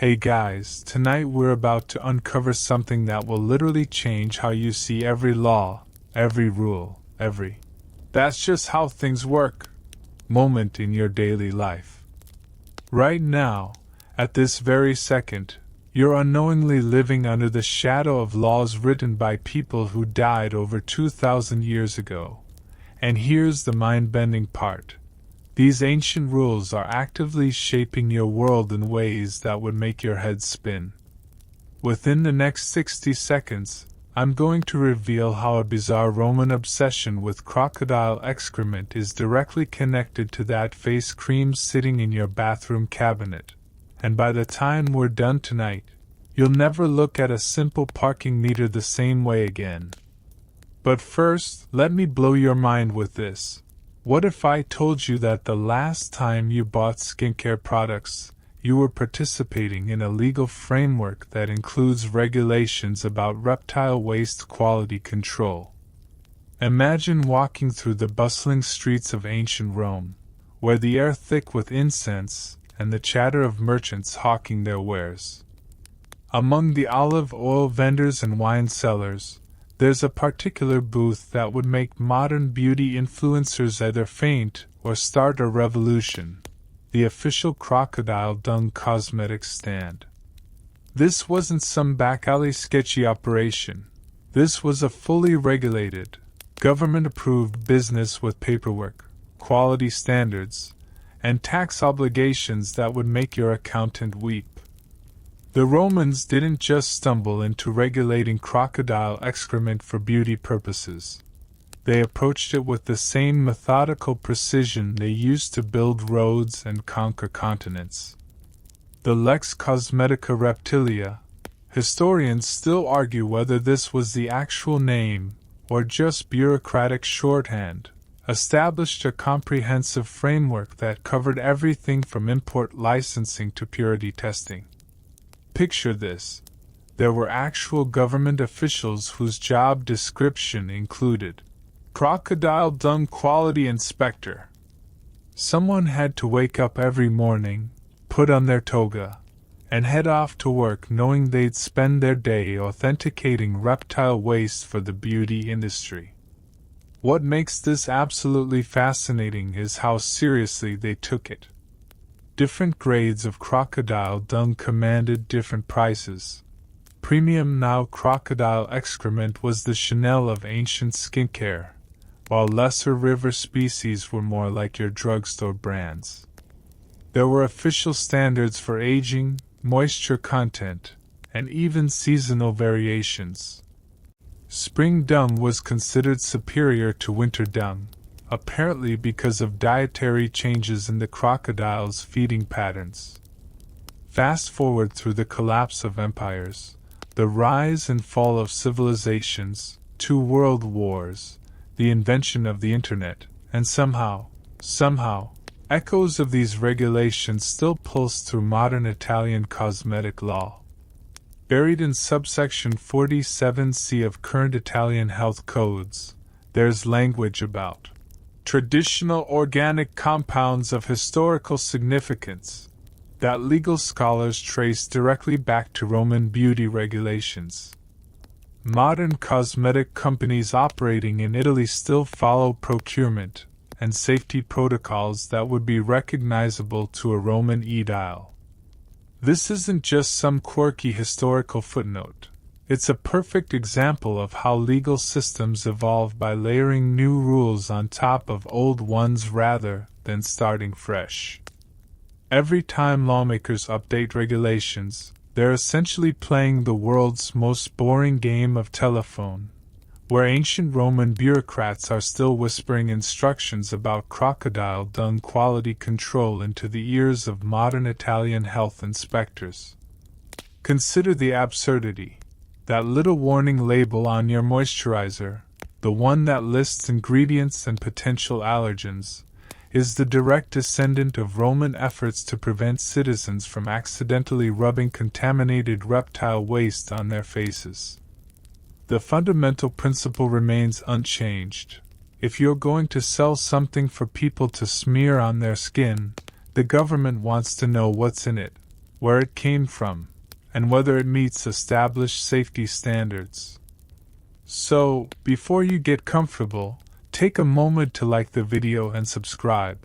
Hey guys, tonight we're about to uncover something that will literally change how you see every law, every rule, That's just how things work. Moment in your daily life. Right now, at this very second, you're unknowingly living under the shadow of laws written by people who died over 2,000 years ago. And here's the mind-bending part. These ancient rules are actively shaping your world in ways that would make your head spin. Within the next 60 seconds, I'm going to reveal how a bizarre Roman obsession with crocodile excrement is directly connected to that face cream sitting in your bathroom cabinet. And by the time we're done tonight, you'll never look at a simple parking meter the same way again. But first, let me blow your mind with this. What if I told you that the last time you bought skincare products, you were participating in a legal framework that includes regulations about reptile waste quality control? Imagine walking through the bustling streets of ancient Rome, where the air thick with incense and the chatter of merchants hawking their wares. Among the olive oil vendors and wine sellers, there's a particular booth that would make modern beauty influencers either faint or start a revolution: the official crocodile dung cosmetics stand. This wasn't some back-alley sketchy operation. This was a fully regulated, government-approved business with paperwork, quality standards, and tax obligations that would make your accountant weep. The Romans didn't just stumble into regulating crocodile excrement for beauty purposes. They approached it with the same methodical precision they used to build roads and conquer continents. The Lex Cosmetica Reptilia. Historians still argue whether this was the actual name or just bureaucratic shorthand, established a comprehensive framework that covered everything from import licensing to purity testing. Picture this. There were actual government officials whose job description included crocodile dung quality inspector. Someone had to wake up every morning, put on their toga, and head off to work knowing they'd spend their day authenticating reptile waste for the beauty industry. What makes this absolutely fascinating is how seriously they took it. Different grades of crocodile dung commanded different prices. Premium now crocodile excrement was the Chanel of ancient skincare, while lesser river species were more like your drugstore brands. There were official standards for aging, moisture content, and even seasonal variations. Spring dung was considered superior to winter dung, apparently because of dietary changes in the crocodile's feeding patterns. Fast forward through the collapse of empires, the rise and fall of civilizations, 2 world wars, the invention of the internet, and somehow, echoes of these regulations still pulse through modern Italian cosmetic law. Buried in subsection 47C of current Italian health codes, there's language about traditional organic compounds of historical significance that legal scholars trace directly back to Roman beauty regulations. Modern cosmetic companies operating in Italy still follow procurement and safety protocols that would be recognizable to a Roman aedile. This isn't just some quirky historical footnote. It's a perfect example of how legal systems evolve by layering new rules on top of old ones rather than starting fresh. Every time lawmakers update regulations, they're essentially playing the world's most boring game of telephone, where ancient Roman bureaucrats are still whispering instructions about crocodile dung quality control into the ears of modern Italian health inspectors. Consider the absurdity. That little warning label on your moisturizer, the one that lists ingredients and potential allergens, is the direct descendant of Roman efforts to prevent citizens from accidentally rubbing contaminated reptile waste on their faces. The fundamental principle remains unchanged. If you're going to sell something for people to smear on their skin, the government wants to know what's in it, where it came from, and whether it meets established safety standards. So, before you get comfortable, take a moment to like the video and subscribe,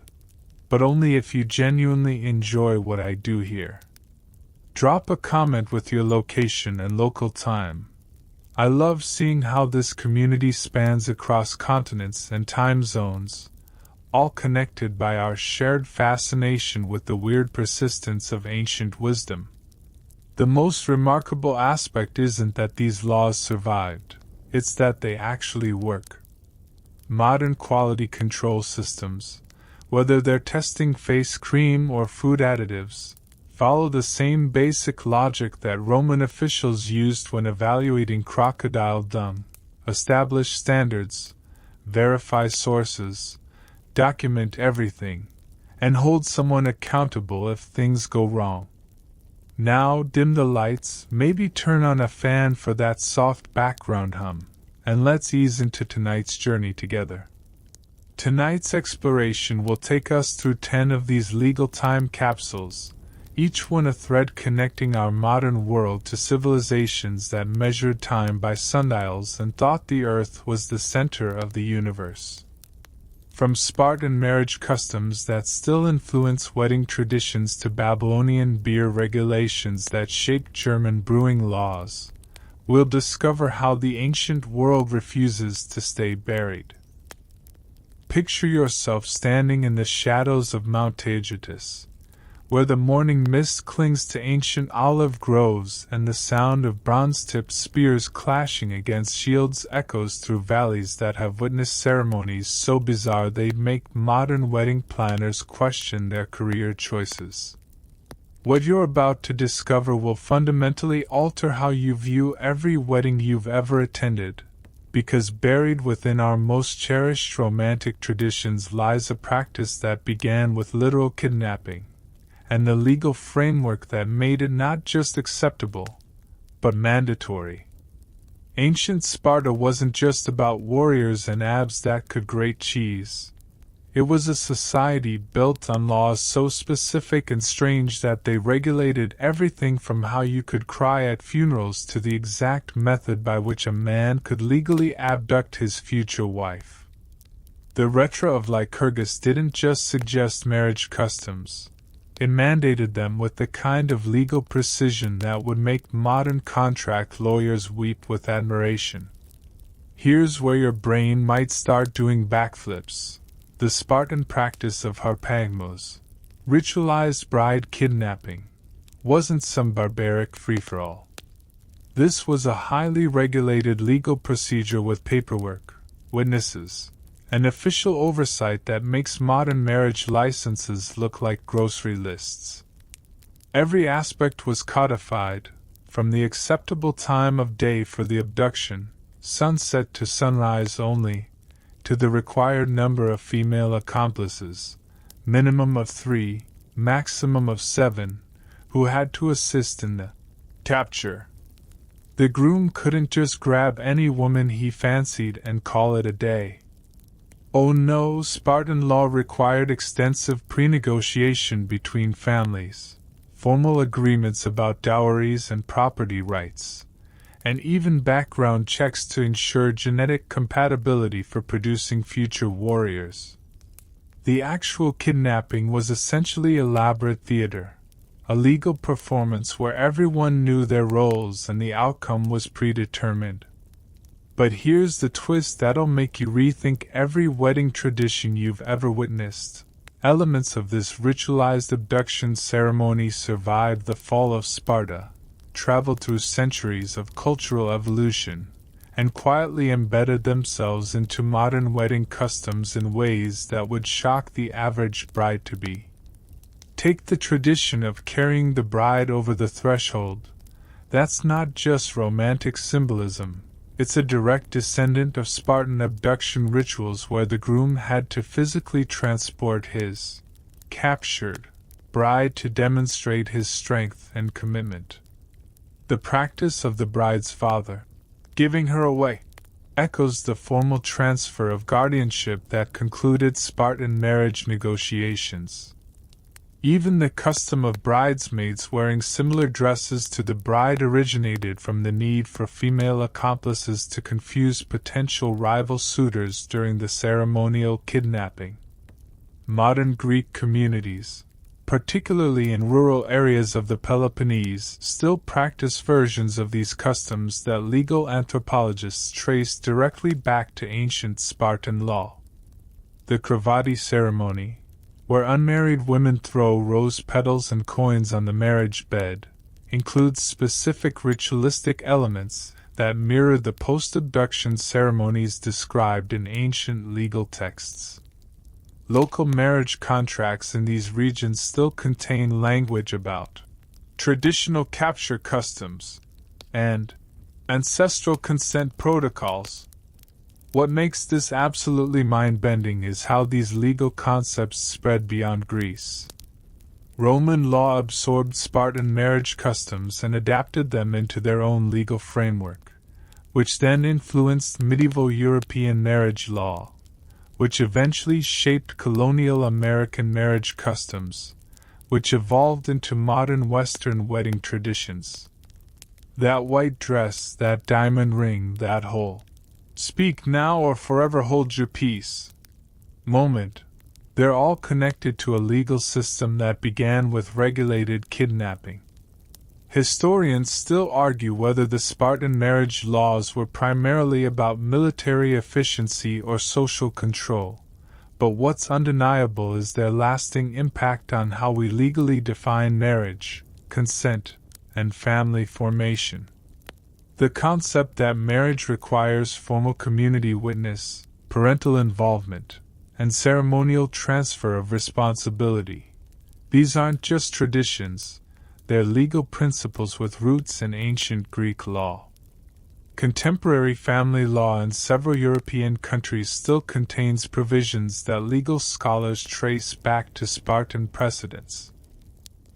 but only if you genuinely enjoy what I do here. Drop a comment with your location and local time. I love seeing how this community spans across continents and time zones, all connected by our shared fascination with the weird persistence of ancient wisdom. The most remarkable aspect isn't that these laws survived, it's that they actually work. Modern quality control systems, whether they're testing face cream or food additives, follow the same basic logic that Roman officials used when evaluating crocodile dung: establish standards, verify sources, document everything, and hold someone accountable if things go wrong. Now dim the lights, maybe turn on a fan for that soft background hum, and let's ease into tonight's journey together. Tonight's exploration will take us through 10 of these legal time capsules, each one a thread connecting our modern world to civilizations that measured time by sundials and thought the Earth was the center of the universe. From Spartan marriage customs that still influence wedding traditions to Babylonian beer regulations that shaped German brewing laws, we'll discover how the ancient world refuses to stay buried. Picture yourself standing in the shadows of Mount Taygetus, where the morning mist clings to ancient olive groves and the sound of bronze-tipped spears clashing against shields echoes through valleys that have witnessed ceremonies so bizarre they'd make modern wedding planners question their career choices. What you're about to discover will fundamentally alter how you view every wedding you've ever attended, because buried within our most cherished romantic traditions lies a practice that began with literal kidnapping, and the legal framework that made it not just acceptable, but mandatory. Ancient Sparta wasn't just about warriors and abs that could grate cheese. It was a society built on laws so specific and strange that they regulated everything from how you could cry at funerals to the exact method by which a man could legally abduct his future wife. The Retra of Lycurgus didn't just suggest marriage customs. It mandated them with the kind of legal precision that would make modern contract lawyers weep with admiration. Here's where your brain might start doing backflips. The Spartan practice of harpagmos, ritualized bride kidnapping, wasn't some barbaric free-for-all. This was a highly regulated legal procedure with paperwork, witnesses, an official oversight that makes modern marriage licenses look like grocery lists. Every aspect was codified, from the acceptable time of day for the abduction, sunset to sunrise only, to the required number of female accomplices, minimum of 3, maximum of 7, who had to assist in the capture. The groom couldn't just grab any woman he fancied and call it a day. Oh no, Spartan law required extensive pre-negotiation between families, formal agreements about dowries and property rights, and even background checks to ensure genetic compatibility for producing future warriors. The actual kidnapping was essentially elaborate theater, a legal performance where everyone knew their roles and the outcome was predetermined. But here's the twist that'll make you rethink every wedding tradition you've ever witnessed. Elements of this ritualized abduction ceremony survived the fall of Sparta, traveled through centuries of cultural evolution, and quietly embedded themselves into modern wedding customs in ways that would shock the average bride-to-be. Take the tradition of carrying the bride over the threshold. That's not just romantic symbolism. It's a direct descendant of Spartan abduction rituals where the groom had to physically transport his captured bride to demonstrate his strength and commitment. The practice of the bride's father, giving her away, echoes the formal transfer of guardianship that concluded Spartan marriage negotiations. Even the custom of bridesmaids wearing similar dresses to the bride originated from the need for female accomplices to confuse potential rival suitors during the ceremonial kidnapping. Modern Greek communities, particularly in rural areas of the Peloponnese, still practice versions of these customs that legal anthropologists trace directly back to ancient Spartan law. The Kravati ceremony, where unmarried women throw rose petals and coins on the marriage bed, includes specific ritualistic elements that mirror the post-abduction ceremonies described in ancient legal texts. Local marriage contracts in these regions still contain language about traditional capture customs and ancestral consent protocols. What makes this absolutely mind-bending is how these legal concepts spread beyond Greece. Roman law absorbed Spartan marriage customs and adapted them into their own legal framework, which then influenced medieval European marriage law, which eventually shaped colonial American marriage customs, which evolved into modern Western wedding traditions. That white dress, that diamond ring, that whole "speak now or forever hold your peace" moment, they're all connected to a legal system that began with regulated kidnapping. Historians still argue whether the Spartan marriage laws were primarily about military efficiency or social control, but what's undeniable is their lasting impact on how we legally define marriage, consent, and family formation. The concept that marriage requires formal community witness, parental involvement, and ceremonial transfer of responsibility. These aren't just traditions, they're legal principles with roots in ancient Greek law. Contemporary family law in several European countries still contains provisions that legal scholars trace back to Spartan precedents.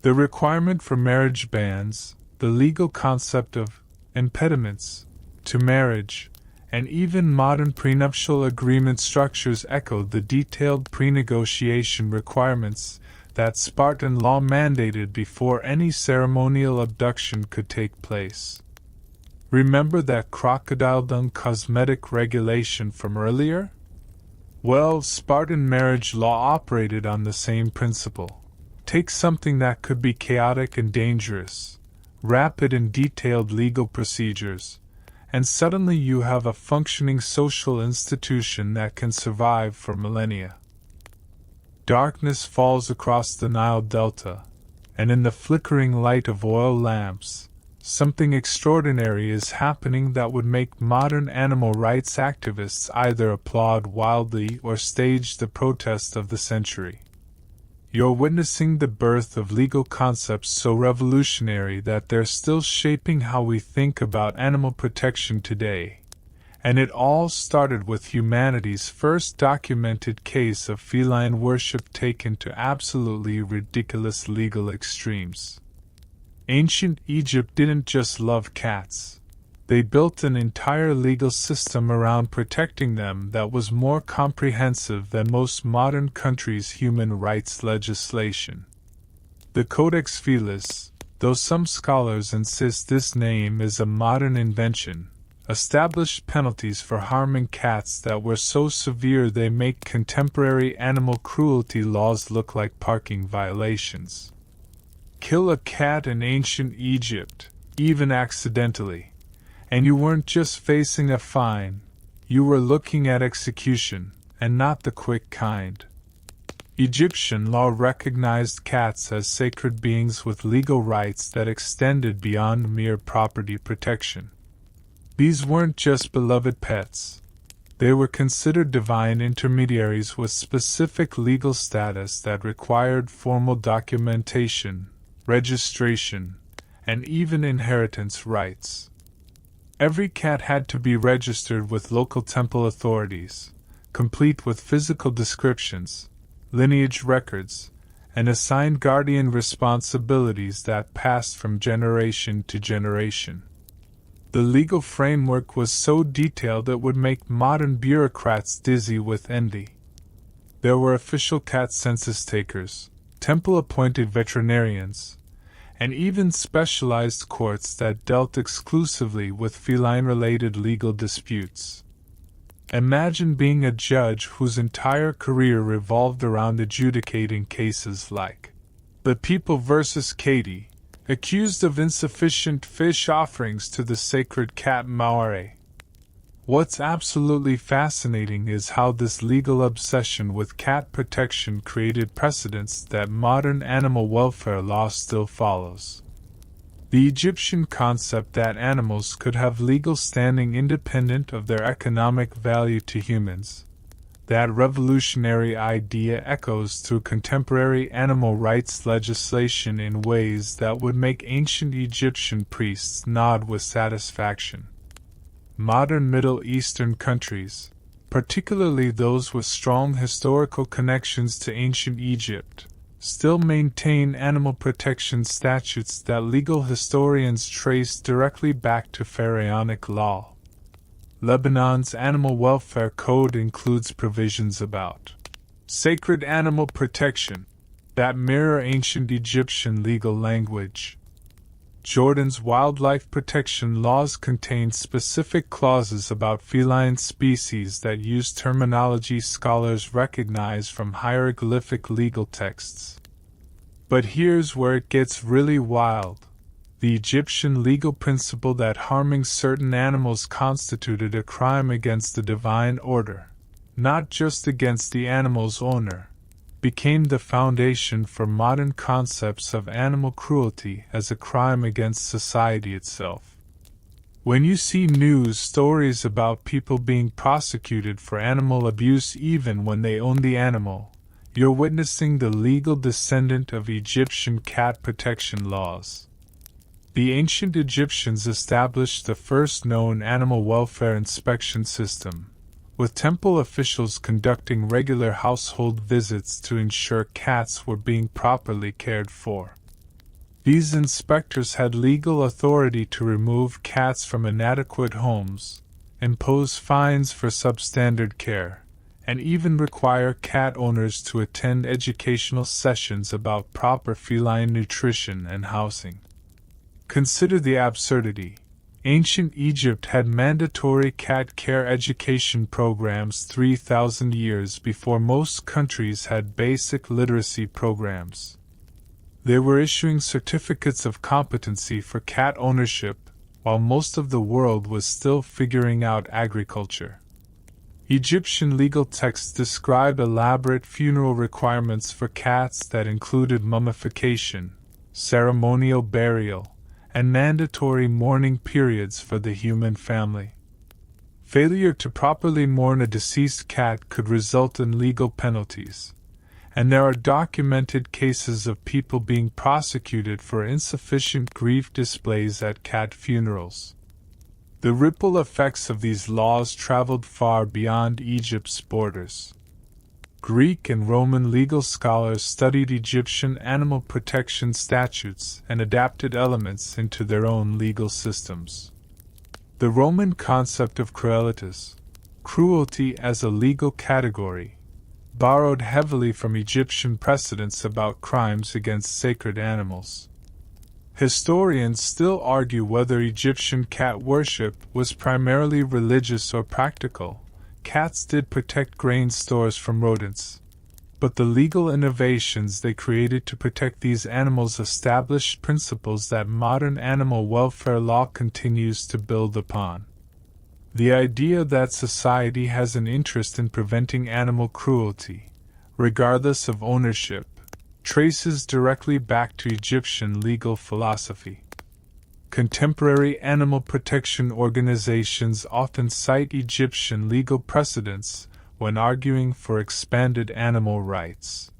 The requirement for marriage bans, the legal concept of impediments to marriage, and even modern prenuptial agreement structures echo the detailed pre-negotiation requirements that Spartan law mandated before any ceremonial abduction could take place. Remember that crocodile dung cosmetic regulation from earlier? Well, Spartan marriage law operated on the same principle. Take something that could be chaotic and dangerous, rapid and detailed legal procedures, and suddenly you have a functioning social institution that can survive for millennia. Darkness falls across the Nile Delta, and in the flickering light of oil lamps, something extraordinary is happening that would make modern animal rights activists either applaud wildly or stage the protest of the century. You're witnessing the birth of legal concepts so revolutionary that they're still shaping how we think about animal protection today. And it all started with humanity's first documented case of feline worship taken to absolutely ridiculous legal extremes. Ancient Egypt didn't just love cats. They built an entire legal system around protecting them that was more comprehensive than most modern countries' human rights legislation. The Codex Felis, though some scholars insist this name is a modern invention, established penalties for harming cats that were so severe they make contemporary animal cruelty laws look like parking violations. Kill a cat in ancient Egypt, even accidentally, and you weren't just facing a fine, you were looking at execution, and not the quick kind. Egyptian law recognized cats as sacred beings with legal rights that extended beyond mere property protection. These weren't just beloved pets. They were considered divine intermediaries with specific legal status that required formal documentation, registration, and even inheritance rights. Every cat had to be registered with local temple authorities, complete with physical descriptions, lineage records, and assigned guardian responsibilities that passed from generation to generation. The legal framework was so detailed it would make modern bureaucrats dizzy with envy. There were official cat census takers, temple-appointed veterinarians, and even specialized courts that dealt exclusively with feline-related legal disputes. Imagine being a judge whose entire career revolved around adjudicating cases like the People vs. Katie, accused of insufficient fish offerings to the sacred cat Maore. What's absolutely fascinating is how this legal obsession with cat protection created precedents that modern animal welfare law still follows. The Egyptian concept that animals could have legal standing independent of their economic value to humans. That revolutionary idea echoes through contemporary animal rights legislation in ways that would make ancient Egyptian priests nod with satisfaction. Modern Middle Eastern countries, particularly those with strong historical connections to ancient Egypt, still maintain animal protection statutes that legal historians trace directly back to pharaonic law. Lebanon's Animal Welfare Code includes provisions about sacred animal protection that mirror ancient Egyptian legal language. Jordan's wildlife protection laws contain specific clauses about feline species that use terminology scholars recognize from hieroglyphic legal texts. But here's where it gets really wild. The Egyptian legal principle that harming certain animals constituted a crime against the divine order, not just against the animal's owner, became the foundation for modern concepts of animal cruelty as a crime against society itself. When you see news stories about people being prosecuted for animal abuse even when they own the animal, you're witnessing the legal descendant of Egyptian cat protection laws. The ancient Egyptians established the first known animal welfare inspection system, with temple officials conducting regular household visits to ensure cats were being properly cared for. These inspectors had legal authority to remove cats from inadequate homes, impose fines for substandard care, and even require cat owners to attend educational sessions about proper feline nutrition and housing. Consider the absurdity. Ancient Egypt had mandatory cat care education programs 3,000 years before most countries had basic literacy programs. They were issuing certificates of competency for cat ownership, while most of the world was still figuring out agriculture. Egyptian legal texts describe elaborate funeral requirements for cats that included mummification, ceremonial burial, and mandatory mourning periods for the human family. Failure to properly mourn a deceased cat could result in legal penalties, and there are documented cases of people being prosecuted for insufficient grief displays at cat funerals. The ripple effects of these laws traveled far beyond Egypt's borders. Greek and Roman legal scholars studied Egyptian animal protection statutes and adapted elements into their own legal systems. The Roman concept of crueltas, cruelty as a legal category, borrowed heavily from Egyptian precedents about crimes against sacred animals. Historians still argue whether Egyptian cat worship was primarily religious or practical. Cats did protect grain stores from rodents, but the legal innovations they created to protect these animals established principles that modern animal welfare law continues to build upon. The idea that society has an interest in preventing animal cruelty, regardless of ownership, traces directly back to Egyptian legal philosophy. Contemporary animal protection organizations often cite Egyptian legal precedents when arguing for expanded animal rights.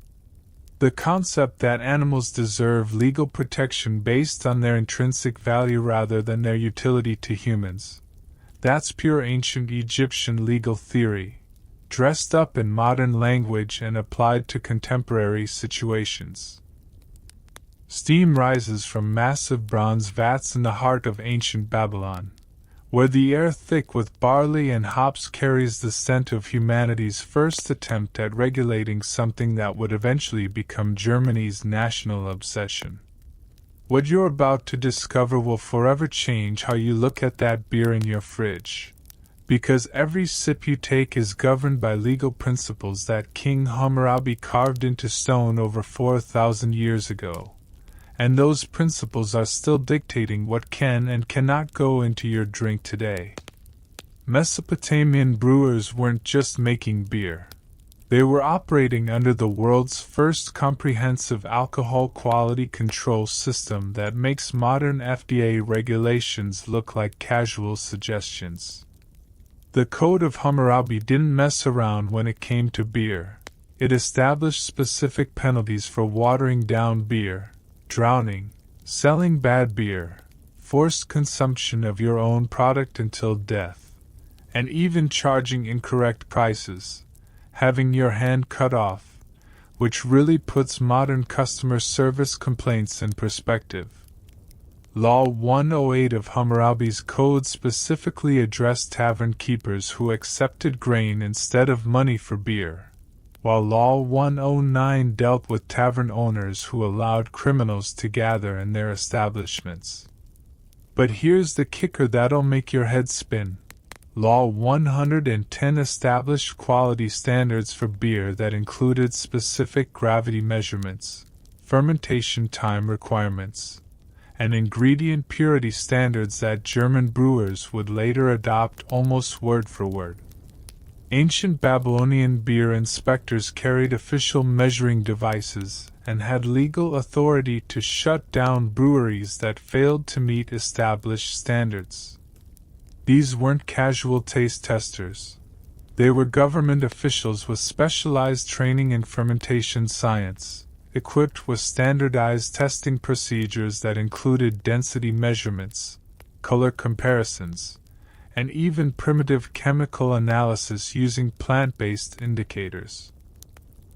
The concept that animals deserve legal protection based on their intrinsic value rather than their utility to humans. That's pure ancient Egyptian legal theory, dressed up in modern language and applied to contemporary situations. Steam rises from massive bronze vats in the heart of ancient Babylon, where the air thick with barley and hops carries the scent of humanity's first attempt at regulating something that would eventually become Germany's national obsession. What you're about to discover will forever change how you look at that beer in your fridge, because every sip you take is governed by legal principles that King Hammurabi carved into stone over 4,000 years ago. And those principles are still dictating what can and cannot go into your drink today. Mesopotamian brewers weren't just making beer. They were operating under the world's first comprehensive alcohol quality control system that makes modern FDA regulations look like casual suggestions. The Code of Hammurabi didn't mess around when it came to beer. It established specific penalties for watering down beer, drowning, selling bad beer, forced consumption of your own product until death, and even charging incorrect prices, having your hand cut off, which really puts modern customer service complaints in perspective. Law 108 of Hammurabi's code specifically addressed tavern keepers who accepted grain instead of money for beer, while Law 109 dealt with tavern owners who allowed criminals to gather in their establishments. But here's the kicker that'll make your head spin. Law 110 established quality standards for beer that included specific gravity measurements, fermentation time requirements, and ingredient purity standards that German brewers would later adopt almost word for word. Ancient Babylonian beer inspectors carried official measuring devices and had legal authority to shut down breweries that failed to meet established standards. These weren't casual taste testers. They were government officials with specialized training in fermentation science, equipped with standardized testing procedures that included density measurements, color comparisons, and even primitive chemical analysis using plant-based indicators.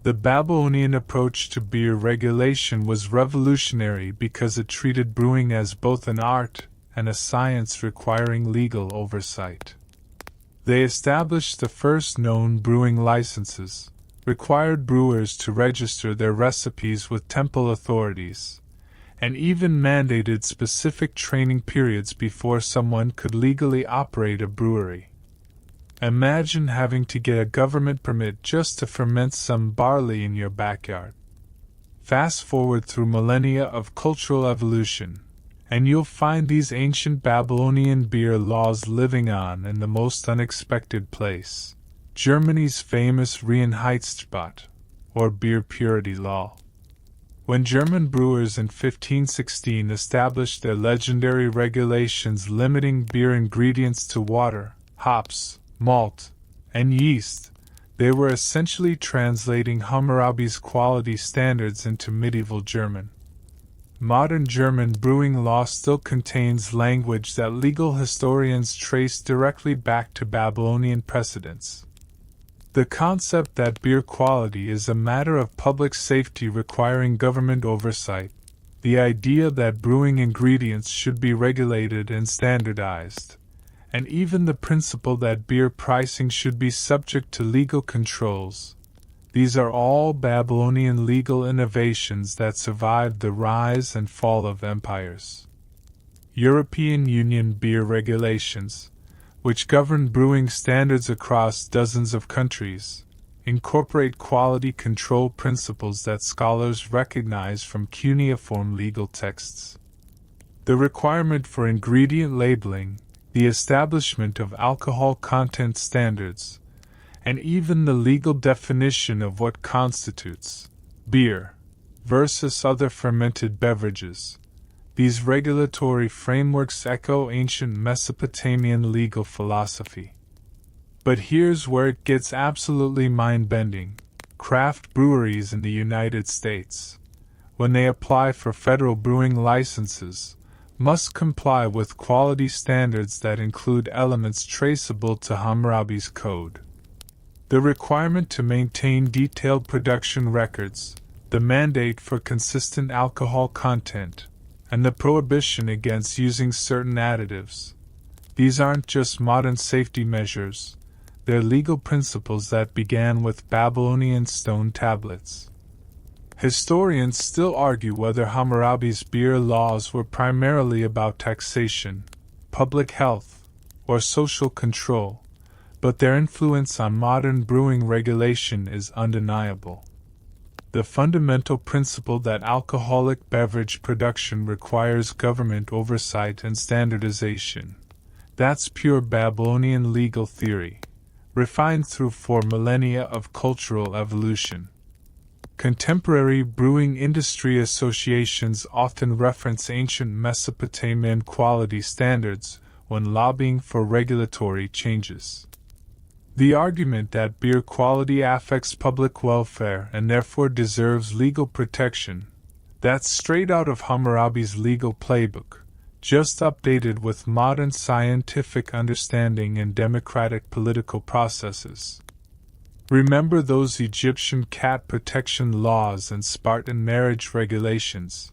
The Babylonian approach to beer regulation was revolutionary because it treated brewing as both an art and a science requiring legal oversight. They established the first known brewing licenses, required brewers to register their recipes with temple authorities, and even mandated specific training periods before someone could legally operate a brewery. Imagine having to get a government permit just to ferment some barley in your backyard. Fast forward through millennia of cultural evolution, and you'll find these ancient Babylonian beer laws living on in the most unexpected place: Germany's famous Reinheitsgebot, or beer purity law. When German brewers in 1516 established their legendary regulations limiting beer ingredients to water, hops, malt, and yeast, they were essentially translating Hammurabi's quality standards into medieval German. Modern German brewing law still contains language that legal historians trace directly back to Babylonian precedents. The concept that beer quality is a matter of public safety requiring government oversight, the idea that brewing ingredients should be regulated and standardized, and even the principle that beer pricing should be subject to legal controls. These are all Babylonian legal innovations that survived the rise and fall of empires. European Union beer regulations, which govern brewing standards across dozens of countries, incorporate quality control principles that scholars recognize from cuneiform legal texts. The requirement for ingredient labeling, the establishment of alcohol content standards, and even the legal definition of what constitutes beer versus other fermented beverages. These regulatory frameworks echo ancient Mesopotamian legal philosophy. But here's where it gets absolutely mind-bending. Craft breweries in the United States, when they apply for federal brewing licenses, must comply with quality standards that include elements traceable to Hammurabi's code. The requirement to maintain detailed production records, the mandate for consistent alcohol content, and the prohibition against using certain additives. These aren't just modern safety measures, they're legal principles that began with Babylonian stone tablets. Historians still argue whether Hammurabi's beer laws were primarily about taxation, public health, or social control, but their influence on modern brewing regulation is undeniable. The fundamental principle that alcoholic beverage production requires government oversight and standardization. That's pure Babylonian legal theory, refined through 4 millennia of cultural evolution. Contemporary brewing industry associations often reference ancient Mesopotamian quality standards when lobbying for regulatory changes. The argument that beer quality affects public welfare and therefore deserves legal protection, that's straight out of Hammurabi's legal playbook, just updated with modern scientific understanding and democratic political processes. Remember those Egyptian cat protection laws and Spartan marriage regulations?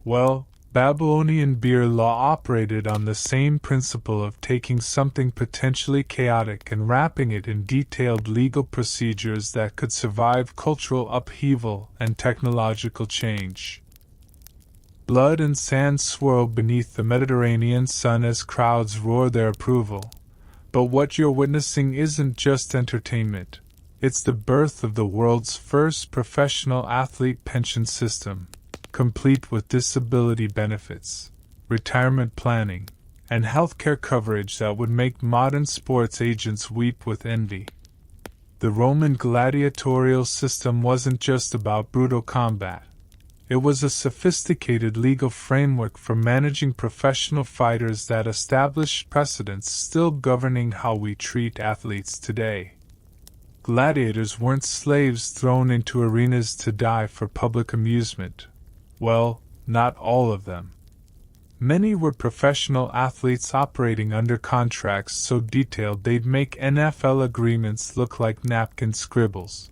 Well, Babylonian beer law operated on the same principle of taking something potentially chaotic and wrapping it in detailed legal procedures that could survive cultural upheaval and technological change. Blood and sand swirl beneath the Mediterranean sun as crowds roar their approval. But what you're witnessing isn't just entertainment. It's the birth of the world's first professional athlete pension system, complete with disability benefits, retirement planning, and healthcare coverage that would make modern sports agents weep with envy. The Roman gladiatorial system wasn't just about brutal combat. It was a sophisticated legal framework for managing professional fighters that established precedents still governing how we treat athletes today. Gladiators weren't slaves thrown into arenas to die for public amusement. Well, not all of them. Many were professional athletes operating under contracts so detailed they'd make NFL agreements look like napkin scribbles.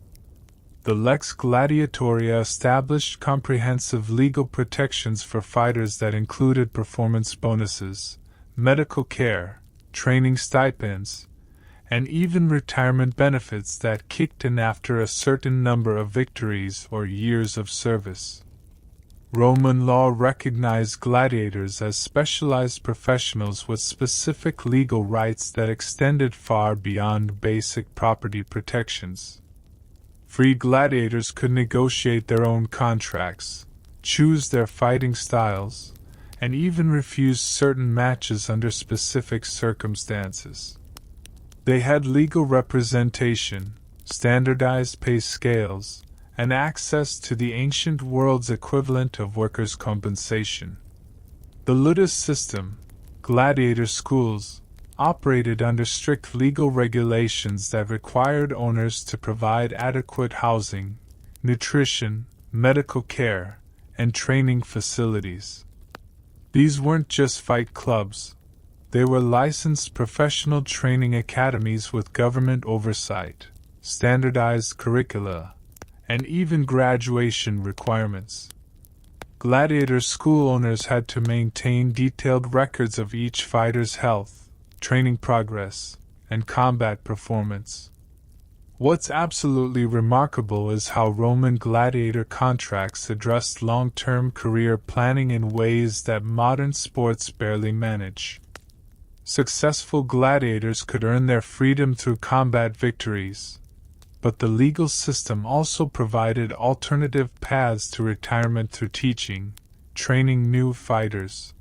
The Lex Gladiatoria established comprehensive legal protections for fighters that included performance bonuses, medical care, training stipends, and even retirement benefits that kicked in after a certain number of victories or years of service. Roman law recognized gladiators as specialized professionals with specific legal rights that extended far beyond basic property protections. Free gladiators could negotiate their own contracts, choose their fighting styles, and even refuse certain matches under specific circumstances. They had legal representation, standardized pay scales, and access to the ancient world's equivalent of workers' compensation. The Ludus system, gladiator schools, operated under strict legal regulations that required owners to provide adequate housing, nutrition, medical care, and training facilities. These weren't just fight clubs. They were licensed professional training academies with government oversight, standardized curricula, and even graduation requirements. Gladiator school owners had to maintain detailed records of each fighter's health, training progress, and combat performance. What's absolutely remarkable is how Roman gladiator contracts addressed long-term career planning in ways that modern sports barely manage. Successful gladiators could earn their freedom through combat victories, but the legal system also provided alternative paths to retirement through teaching, training new fighters,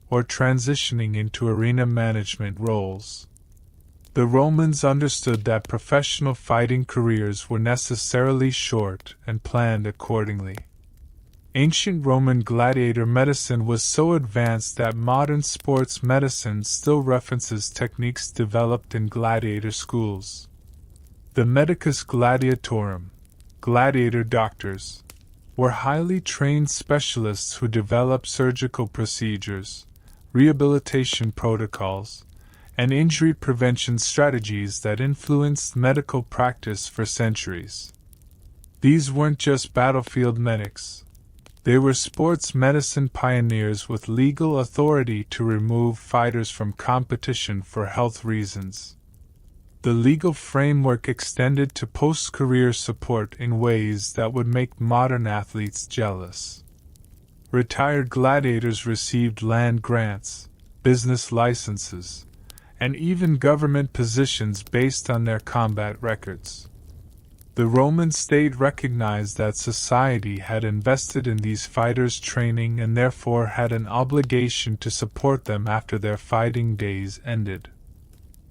or transitioning into arena management roles. The Romans understood that professional fighting careers were necessarily short and planned accordingly. Ancient Roman gladiator medicine was so advanced that modern sports medicine still references techniques developed in gladiator schools. The medicus gladiatorum, gladiator doctors, were highly trained specialists who developed surgical procedures, rehabilitation protocols, and injury prevention strategies that influenced medical practice for centuries. These weren't just battlefield medics. They were sports medicine pioneers with legal authority to remove fighters from competition for health reasons. The legal framework extended to post-career support in ways that would make modern athletes jealous. Retired gladiators received land grants, business licenses, and even government positions based on their combat records. The Roman state recognized that society had invested in these fighters' training and therefore had an obligation to support them after their fighting days ended.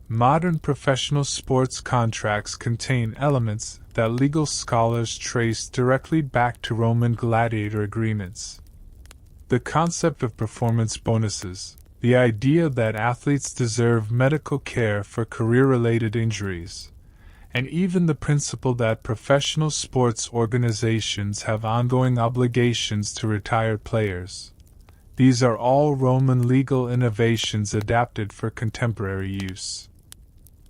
Modern professional sports contracts contain elements that legal scholars trace directly back to Roman gladiator agreements. The concept of performance bonuses, the idea that athletes deserve medical care for career-related injuries, and even the principle that professional sports organizations have ongoing obligations to retired players. These are all Roman legal innovations adapted for contemporary use.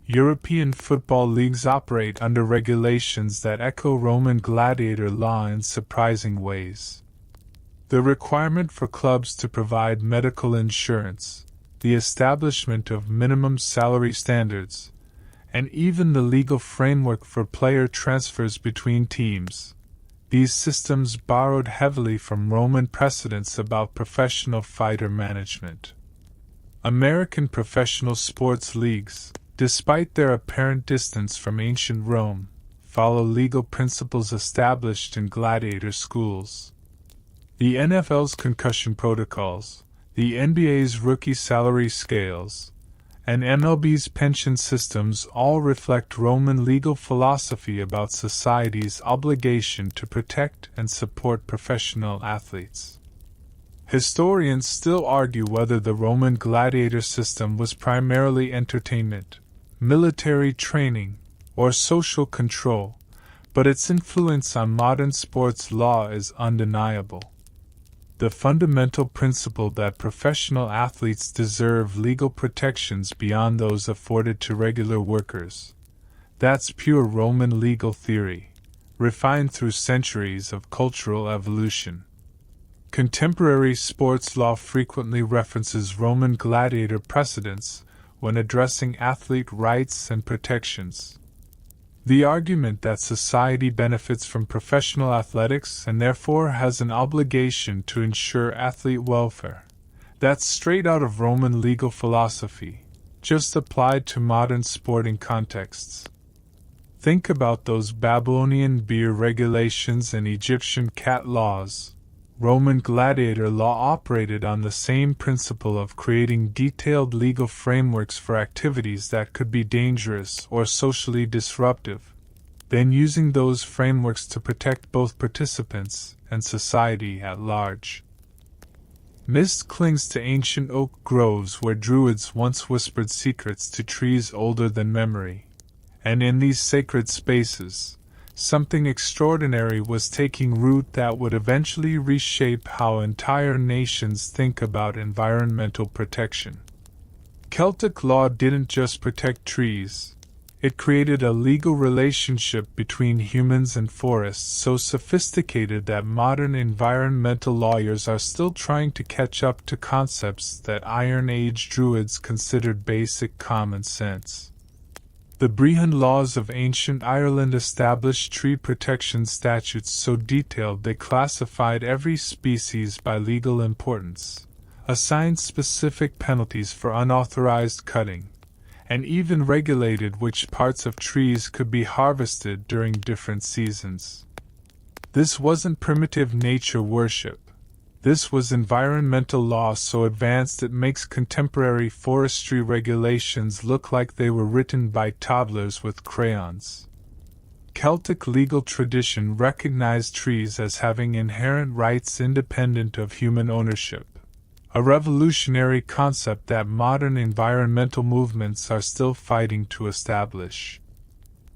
European football leagues operate under regulations that echo Roman gladiator law in surprising ways. The requirement for clubs to provide medical insurance, the establishment of minimum salary standards, and even the legal framework for player transfers between teams. These systems borrowed heavily from Roman precedents about professional fighter management. American professional sports leagues, despite their apparent distance from ancient Rome, follow legal principles established in gladiator schools. The NFL's concussion protocols, the NBA's rookie salary scales, and MLB's pension systems all reflect Roman legal philosophy about society's obligation to protect and support professional athletes. Historians still argue whether the Roman gladiator system was primarily entertainment, military training, or social control, but its influence on modern sports law is undeniable. The fundamental principle that professional athletes deserve legal protections beyond those afforded to regular workers. That's pure Roman legal theory, refined through centuries of cultural evolution. Contemporary sports law frequently references Roman gladiator precedents when addressing athlete rights and protections. The argument that society benefits from professional athletics and therefore has an obligation to ensure athlete welfare. That's straight out of Roman legal philosophy, just applied to modern sporting contexts. Think about those Babylonian beer regulations and Egyptian cat laws. Roman gladiator law operated on the same principle of creating detailed legal frameworks for activities that could be dangerous or socially disruptive, then using those frameworks to protect both participants and society at large. Mist clings to ancient oak groves where druids once whispered secrets to trees older than memory, and in these sacred spaces, something extraordinary was taking root that would eventually reshape how entire nations think about environmental protection. Celtic law didn't just protect trees, it created a legal relationship between humans and forests so sophisticated that modern environmental lawyers are still trying to catch up to concepts that Iron Age druids considered basic common sense. The Brehon laws of ancient Ireland established tree protection statutes so detailed they classified every species by legal importance, assigned specific penalties for unauthorized cutting, and even regulated which parts of trees could be harvested during different seasons. This wasn't primitive nature worship. This was environmental law so advanced it makes contemporary forestry regulations look like they were written by toddlers with crayons. Celtic legal tradition recognized trees as having inherent rights independent of human ownership, a revolutionary concept that modern environmental movements are still fighting to establish.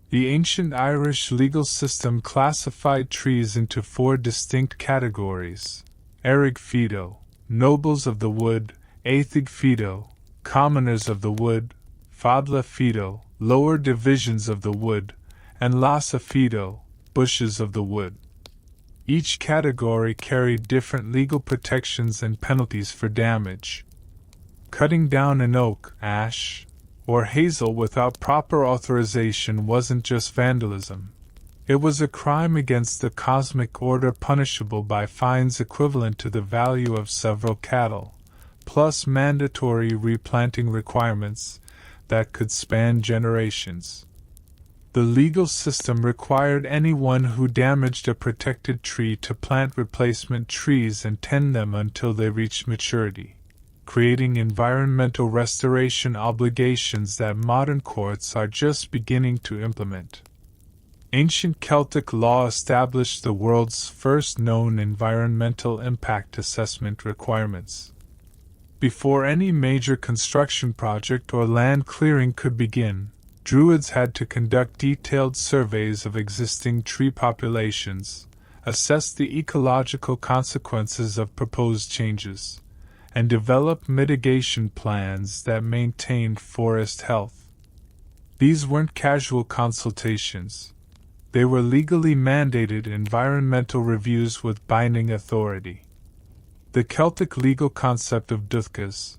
The ancient Irish legal system classified trees into 4 distinct categories: Erig Fido, nobles of the wood; Aithig Fido, commoners of the wood; Fadla Fido, lower divisions of the wood; and Lassa Fido, bushes of the wood. Each category carried different legal protections and penalties for damage. Cutting down an oak, ash, or hazel without proper authorization wasn't just vandalism. It was a crime against the cosmic order, punishable by fines equivalent to the value of several cattle, plus mandatory replanting requirements that could span generations. The legal system required anyone who damaged a protected tree to plant replacement trees and tend them until they reached maturity, creating environmental restoration obligations that modern courts are just beginning to implement. Ancient Celtic law established the world's first known environmental impact assessment requirements. Before any major construction project or land clearing could begin, Druids had to conduct detailed surveys of existing tree populations, assess the ecological consequences of proposed changes, and develop mitigation plans that maintained forest health. These weren't casual consultations. They were legally mandated environmental reviews with binding authority. The Celtic legal concept of duthkas,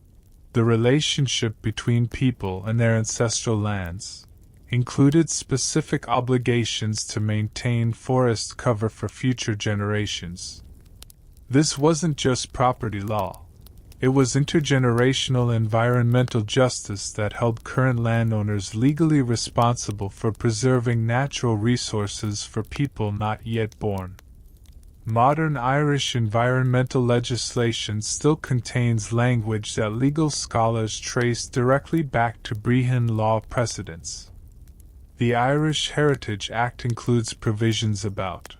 the relationship between people and their ancestral lands, included specific obligations to maintain forest cover for future generations. This wasn't just property law. It was intergenerational environmental justice that held current landowners legally responsible for preserving natural resources for people not yet born. Modern Irish environmental legislation still contains language that legal scholars trace directly back to Brehon law precedents. The Irish Heritage Act includes provisions about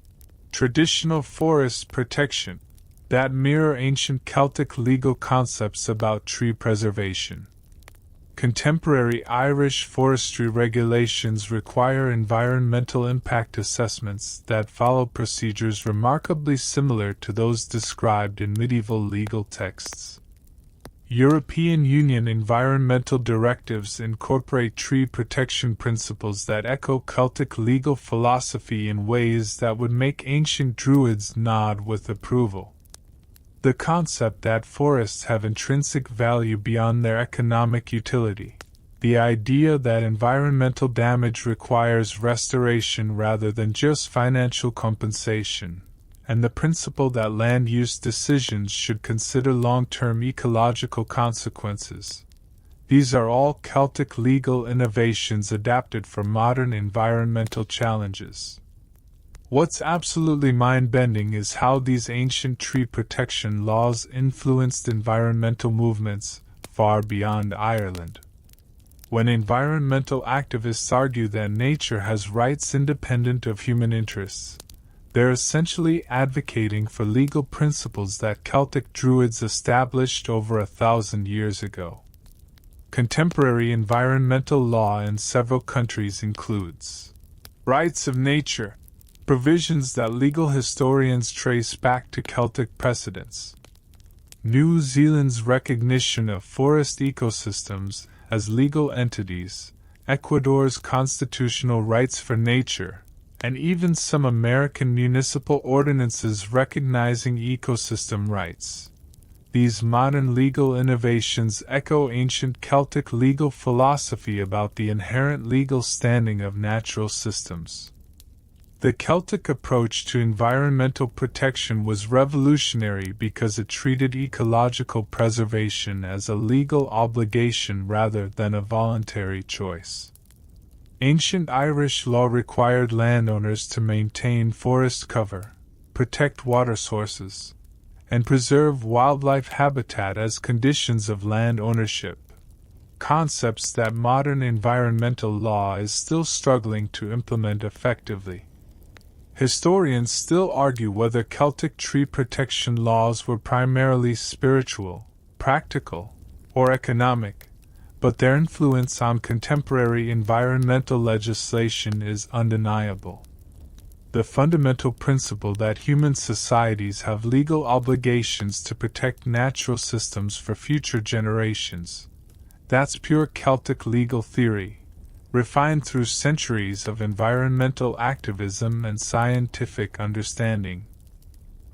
traditional forest protection that mirror ancient Celtic legal concepts about tree preservation. Contemporary Irish forestry regulations require environmental impact assessments that follow procedures remarkably similar to those described in medieval legal texts. European Union environmental directives incorporate tree protection principles that echo Celtic legal philosophy in ways that would make ancient Druids nod with approval. The concept that forests have intrinsic value beyond their economic utility, the idea that environmental damage requires restoration rather than just financial compensation, and the principle that land use decisions should consider long-term ecological consequences. These are all Celtic legal innovations adapted for modern environmental challenges. What's absolutely mind-bending is how these ancient tree protection laws influenced environmental movements far beyond Ireland. When environmental activists argue that nature has rights independent of human interests, they're essentially advocating for legal principles that Celtic Druids established over 1,000 years ago. Contemporary environmental law in several countries includes rights of nature, provisions that legal historians trace back to Celtic precedents. New Zealand's recognition of forest ecosystems as legal entities, Ecuador's constitutional rights for nature, and even some American municipal ordinances recognizing ecosystem rights. These modern legal innovations echo ancient Celtic legal philosophy about the inherent legal standing of natural systems. The Celtic approach to environmental protection was revolutionary because it treated ecological preservation as a legal obligation rather than a voluntary choice. Ancient Irish law required landowners to maintain forest cover, protect water sources, and preserve wildlife habitat as conditions of land ownership, concepts that modern environmental law is still struggling to implement effectively. Historians still argue whether Celtic tree protection laws were primarily spiritual, practical, or economic, but their influence on contemporary environmental legislation is undeniable. The fundamental principle that human societies have legal obligations to protect natural systems for future generations. That's pure Celtic legal theory, refined through centuries of environmental activism and scientific understanding.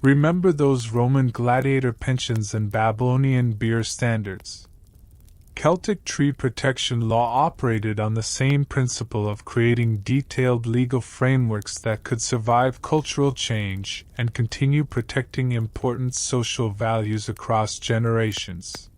Remember those Roman gladiator pensions and Babylonian beer standards? Celtic tree protection law operated on the same principle of creating detailed legal frameworks that could survive cultural change and continue protecting important social values across generations.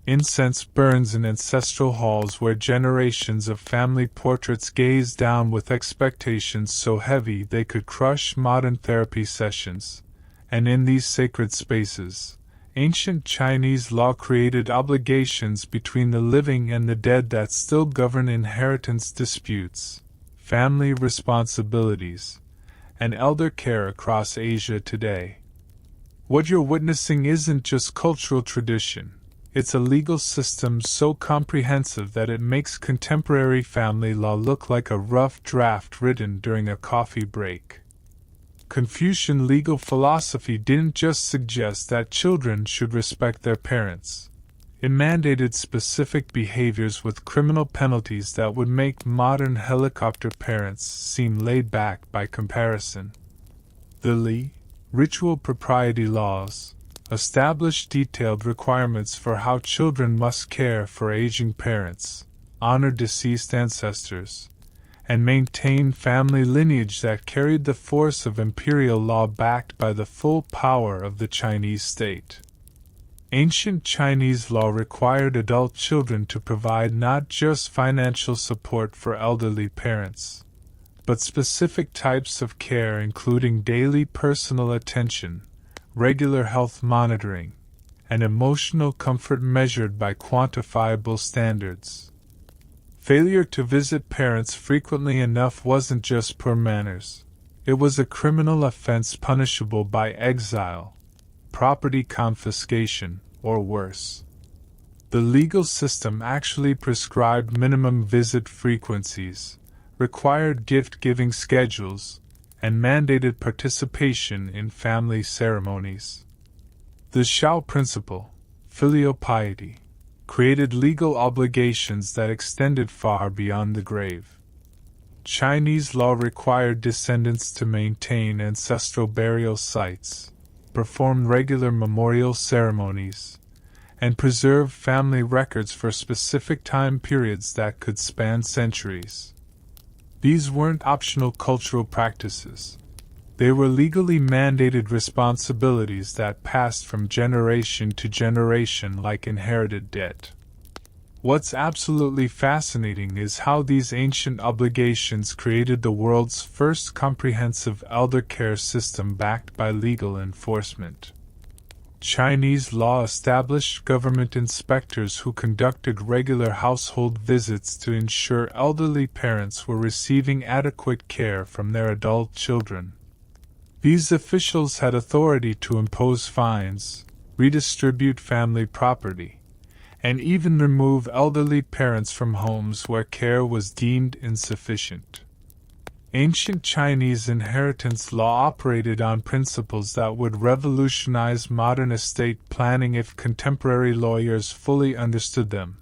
Incense burns in ancestral halls where generations of family portraits gaze down with expectations so heavy they could crush modern therapy sessions, and in these sacred spaces, ancient Chinese law created obligations between the living and the dead that still govern inheritance disputes, family responsibilities, and elder care across Asia today. What you're witnessing isn't just cultural tradition, it's a legal system so comprehensive that it makes contemporary family law look like a rough draft written during a coffee break. Confucian legal philosophy didn't just suggest that children should respect their parents. It mandated specific behaviors with criminal penalties that would make modern helicopter parents seem laid back by comparison. The Li, ritual propriety laws, established detailed requirements for how children must care for aging parents, honor deceased ancestors, and maintain family lineage that carried the force of imperial law backed by the full power of the Chinese state. Ancient Chinese law required adult children to provide not just financial support for elderly parents, but specific types of care including daily personal attention, regular health monitoring, and emotional comfort measured by quantifiable standards. Failure to visit parents frequently enough wasn't just poor manners, it was a criminal offense punishable by exile, property confiscation, or worse. The legal system actually prescribed minimum visit frequencies, required gift-giving schedules, and mandated participation in family ceremonies. The Shao principle, filial piety, created legal obligations that extended far beyond the grave. Chinese law required descendants to maintain ancestral burial sites, perform regular memorial ceremonies, and preserve family records for specific time periods that could span centuries. These weren't optional cultural practices. They were legally mandated responsibilities that passed from generation to generation like inherited debt. What's absolutely fascinating is how these ancient obligations created the world's first comprehensive elder care system backed by legal enforcement. Chinese law established government inspectors who conducted regular household visits to ensure elderly parents were receiving adequate care from their adult children. These officials had authority to impose fines, redistribute family property, and even remove elderly parents from homes where care was deemed insufficient. Ancient Chinese inheritance law operated on principles that would revolutionize modern estate planning if contemporary lawyers fully understood them.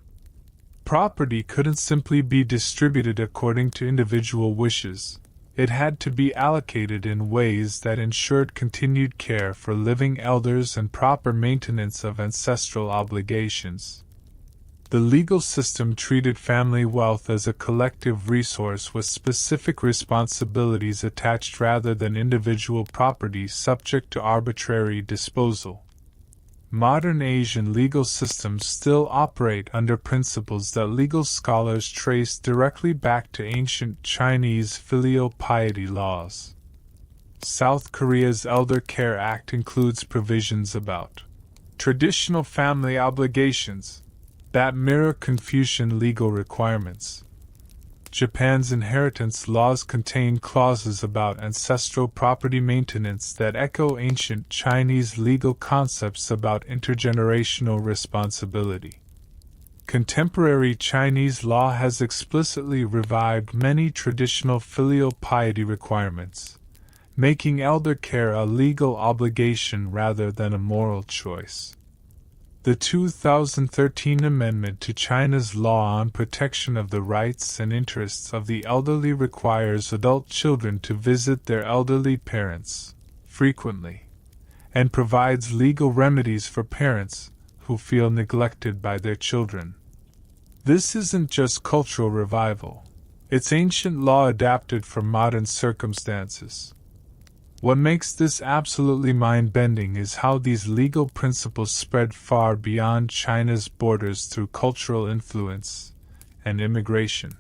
Property couldn't simply be distributed according to individual wishes. It had to be allocated in ways that ensured continued care for living elders and proper maintenance of ancestral obligations. The legal system treated family wealth as a collective resource with specific responsibilities attached rather than individual property subject to arbitrary disposal. Modern Asian legal systems still operate under principles that legal scholars trace directly back to ancient Chinese filial piety laws. South Korea's Elder Care Act includes provisions about traditional family obligations that mirror Confucian legal requirements. Japan's inheritance laws contain clauses about ancestral property maintenance that echo ancient Chinese legal concepts about intergenerational responsibility. Contemporary Chinese law has explicitly revived many traditional filial piety requirements, making elder care a legal obligation rather than a moral choice. The 2013 amendment to China's law on protection of the rights and interests of the elderly requires adult children to visit their elderly parents, frequently, and provides legal remedies for parents who feel neglected by their children. This isn't just cultural revival, it's ancient law adapted for modern circumstances. What makes this absolutely mind-bending is how these legal principles spread far beyond China's borders through cultural influence and immigration.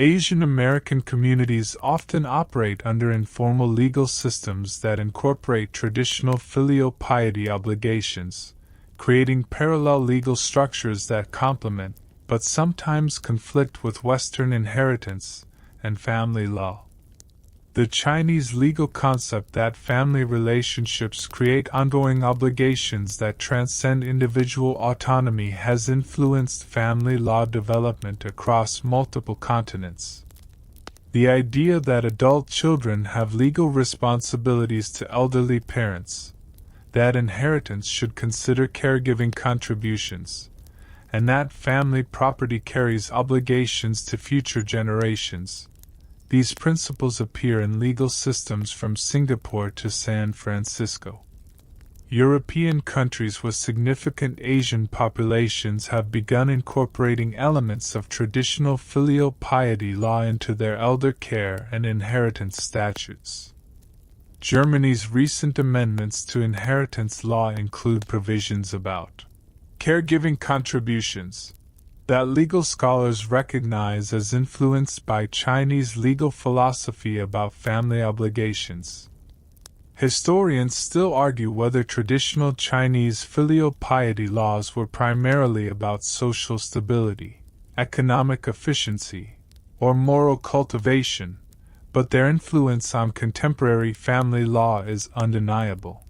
Asian American communities often operate under informal legal systems that incorporate traditional filial piety obligations, creating parallel legal structures that complement, but sometimes conflict with Western inheritance and family law. The Chinese legal concept that family relationships create ongoing obligations that transcend individual autonomy has influenced family law development across multiple continents. The idea that adult children have legal responsibilities to elderly parents, that inheritance should consider caregiving contributions, and that family property carries obligations to future generations. These principles appear in legal systems from Singapore to San Francisco. European countries with significant Asian populations have begun incorporating elements of traditional filial piety law into their elder care and inheritance statutes. Germany's recent amendments to inheritance law include provisions about caregiving contributions that legal scholars recognize as influenced by Chinese legal philosophy about family obligations. Historians still argue whether traditional Chinese filial piety laws were primarily about social stability, economic efficiency, or moral cultivation, but their influence on contemporary family law is undeniable.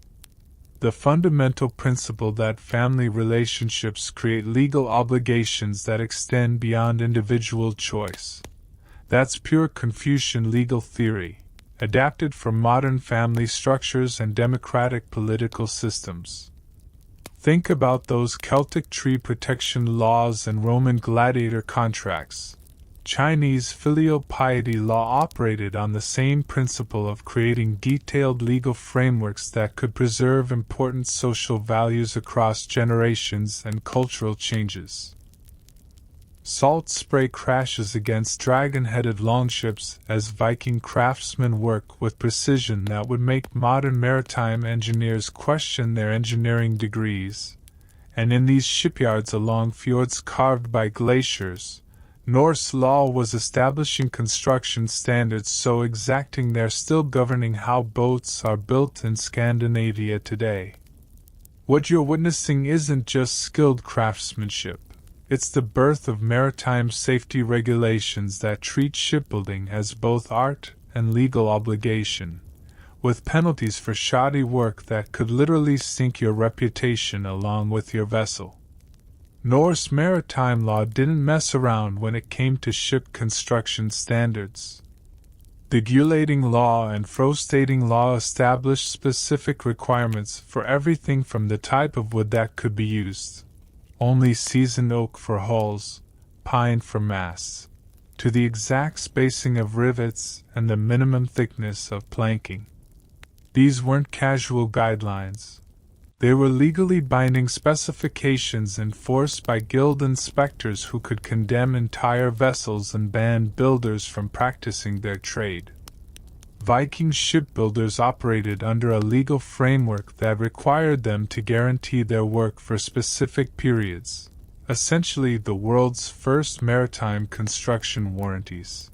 The fundamental principle that family relationships create legal obligations that extend beyond individual choice. That's pure Confucian legal theory, adapted for modern family structures and democratic political systems. Think about those Celtic tree protection laws and Roman gladiator contracts. Chinese filial piety law operated on the same principle of creating detailed legal frameworks that could preserve important social values across generations and cultural changes. Salt spray crashes against dragon-headed longships as Viking craftsmen work with precision that would make modern maritime engineers question their engineering degrees. And in these shipyards along fjords carved by glaciers, Norse law was establishing construction standards so exacting they're still governing how boats are built in Scandinavia today. What you're witnessing isn't just skilled craftsmanship, it's the birth of maritime safety regulations that treat shipbuilding as both art and legal obligation, with penalties for shoddy work that could literally sink your reputation along with your vessel. Norse maritime law didn't mess around when it came to ship construction standards. The Gulating law and Frostating law established specific requirements for everything from the type of wood that could be used, only seasoned oak for hulls, pine for masts, to the exact spacing of rivets and the minimum thickness of planking. These weren't casual guidelines. They were legally binding specifications enforced by guild inspectors who could condemn entire vessels and ban builders from practicing their trade. Viking shipbuilders operated under a legal framework that required them to guarantee their work for specific periods, essentially the world's first maritime construction warranties.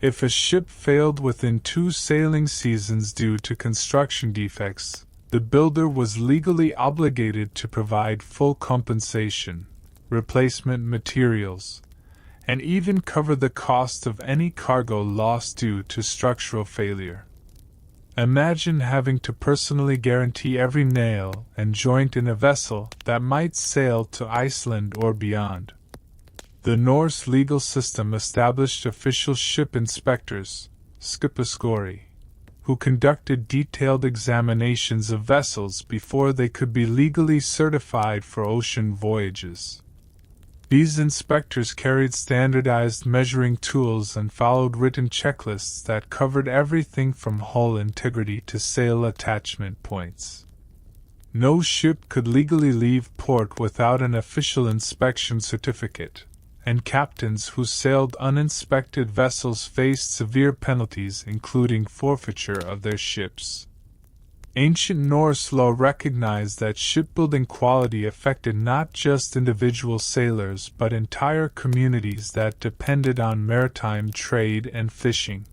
If a ship failed within 2 sailing seasons due to construction defects, the builder was legally obligated to provide full compensation, replacement materials, and even cover the cost of any cargo lost due to structural failure. Imagine having to personally guarantee every nail and joint in a vessel that might sail to Iceland or beyond. The Norse legal system established official ship inspectors, skipaskori, who conducted detailed examinations of vessels before they could be legally certified for ocean voyages. These inspectors carried standardized measuring tools and followed written checklists that covered everything from hull integrity to sail attachment points. No ship could legally leave port without an official inspection certificate, and captains who sailed uninspected vessels faced severe penalties, including forfeiture of their ships. Ancient Norse law recognized that shipbuilding quality affected not just individual sailors but entire communities that depended on maritime trade and fishing.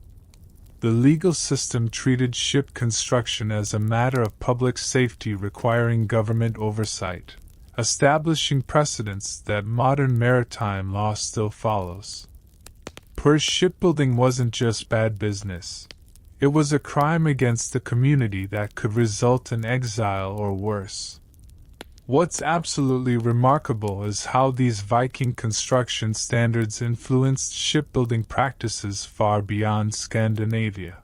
The legal system treated ship construction as a matter of public safety requiring government oversight, establishing precedents that modern maritime law still follows. Poor shipbuilding wasn't just bad business. It was a crime against the community that could result in exile or worse. What's absolutely remarkable is how these Viking construction standards influenced shipbuilding practices far beyond Scandinavia.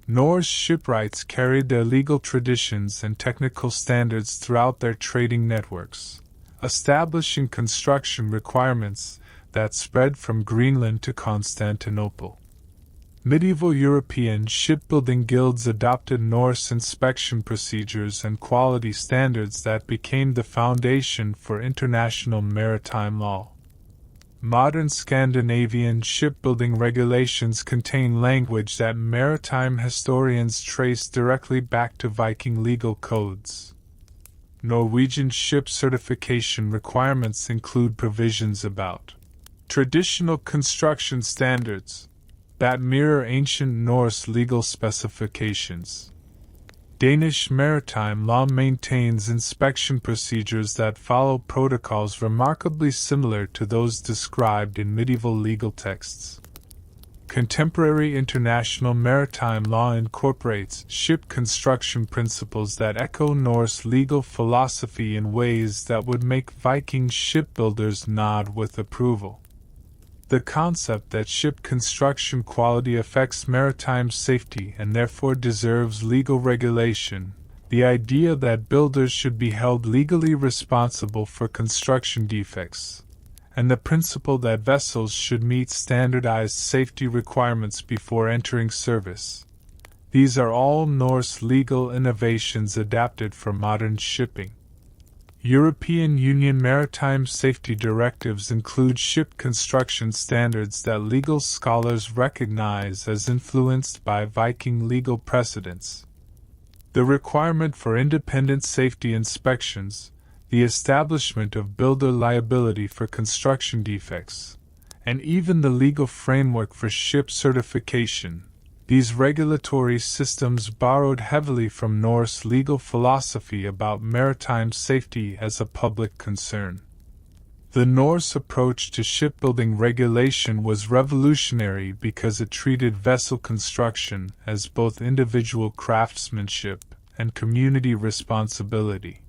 Norse shipwrights carried their legal traditions and technical standards throughout their trading networks, establishing construction requirements that spread from Greenland to Constantinople. Medieval European shipbuilding guilds adopted Norse inspection procedures and quality standards that became the foundation for international maritime law. Modern Scandinavian shipbuilding regulations contain language that maritime historians trace directly back to Viking legal codes. Norwegian ship certification requirements include provisions about traditional construction standards that mirror ancient Norse legal specifications. Danish maritime law maintains inspection procedures that follow protocols remarkably similar to those described in medieval legal texts. Contemporary international maritime law incorporates ship construction principles that echo Norse legal philosophy in ways that would make Viking shipbuilders nod with approval. The concept that ship construction quality affects maritime safety and therefore deserves legal regulation, the idea that builders should be held legally responsible for construction defects, and the principle that vessels should meet standardized safety requirements before entering service. These are all Norse legal innovations adapted for modern shipping. European Union maritime safety directives include ship construction standards that legal scholars recognize as influenced by Viking legal precedents. The requirement for independent safety inspections, the establishment of builder liability for construction defects, and even the legal framework for ship certification. These regulatory systems borrowed heavily from Norse legal philosophy about maritime safety as a public concern. The Norse approach to shipbuilding regulation was revolutionary because it treated vessel construction as both individual craftsmanship and community responsibility.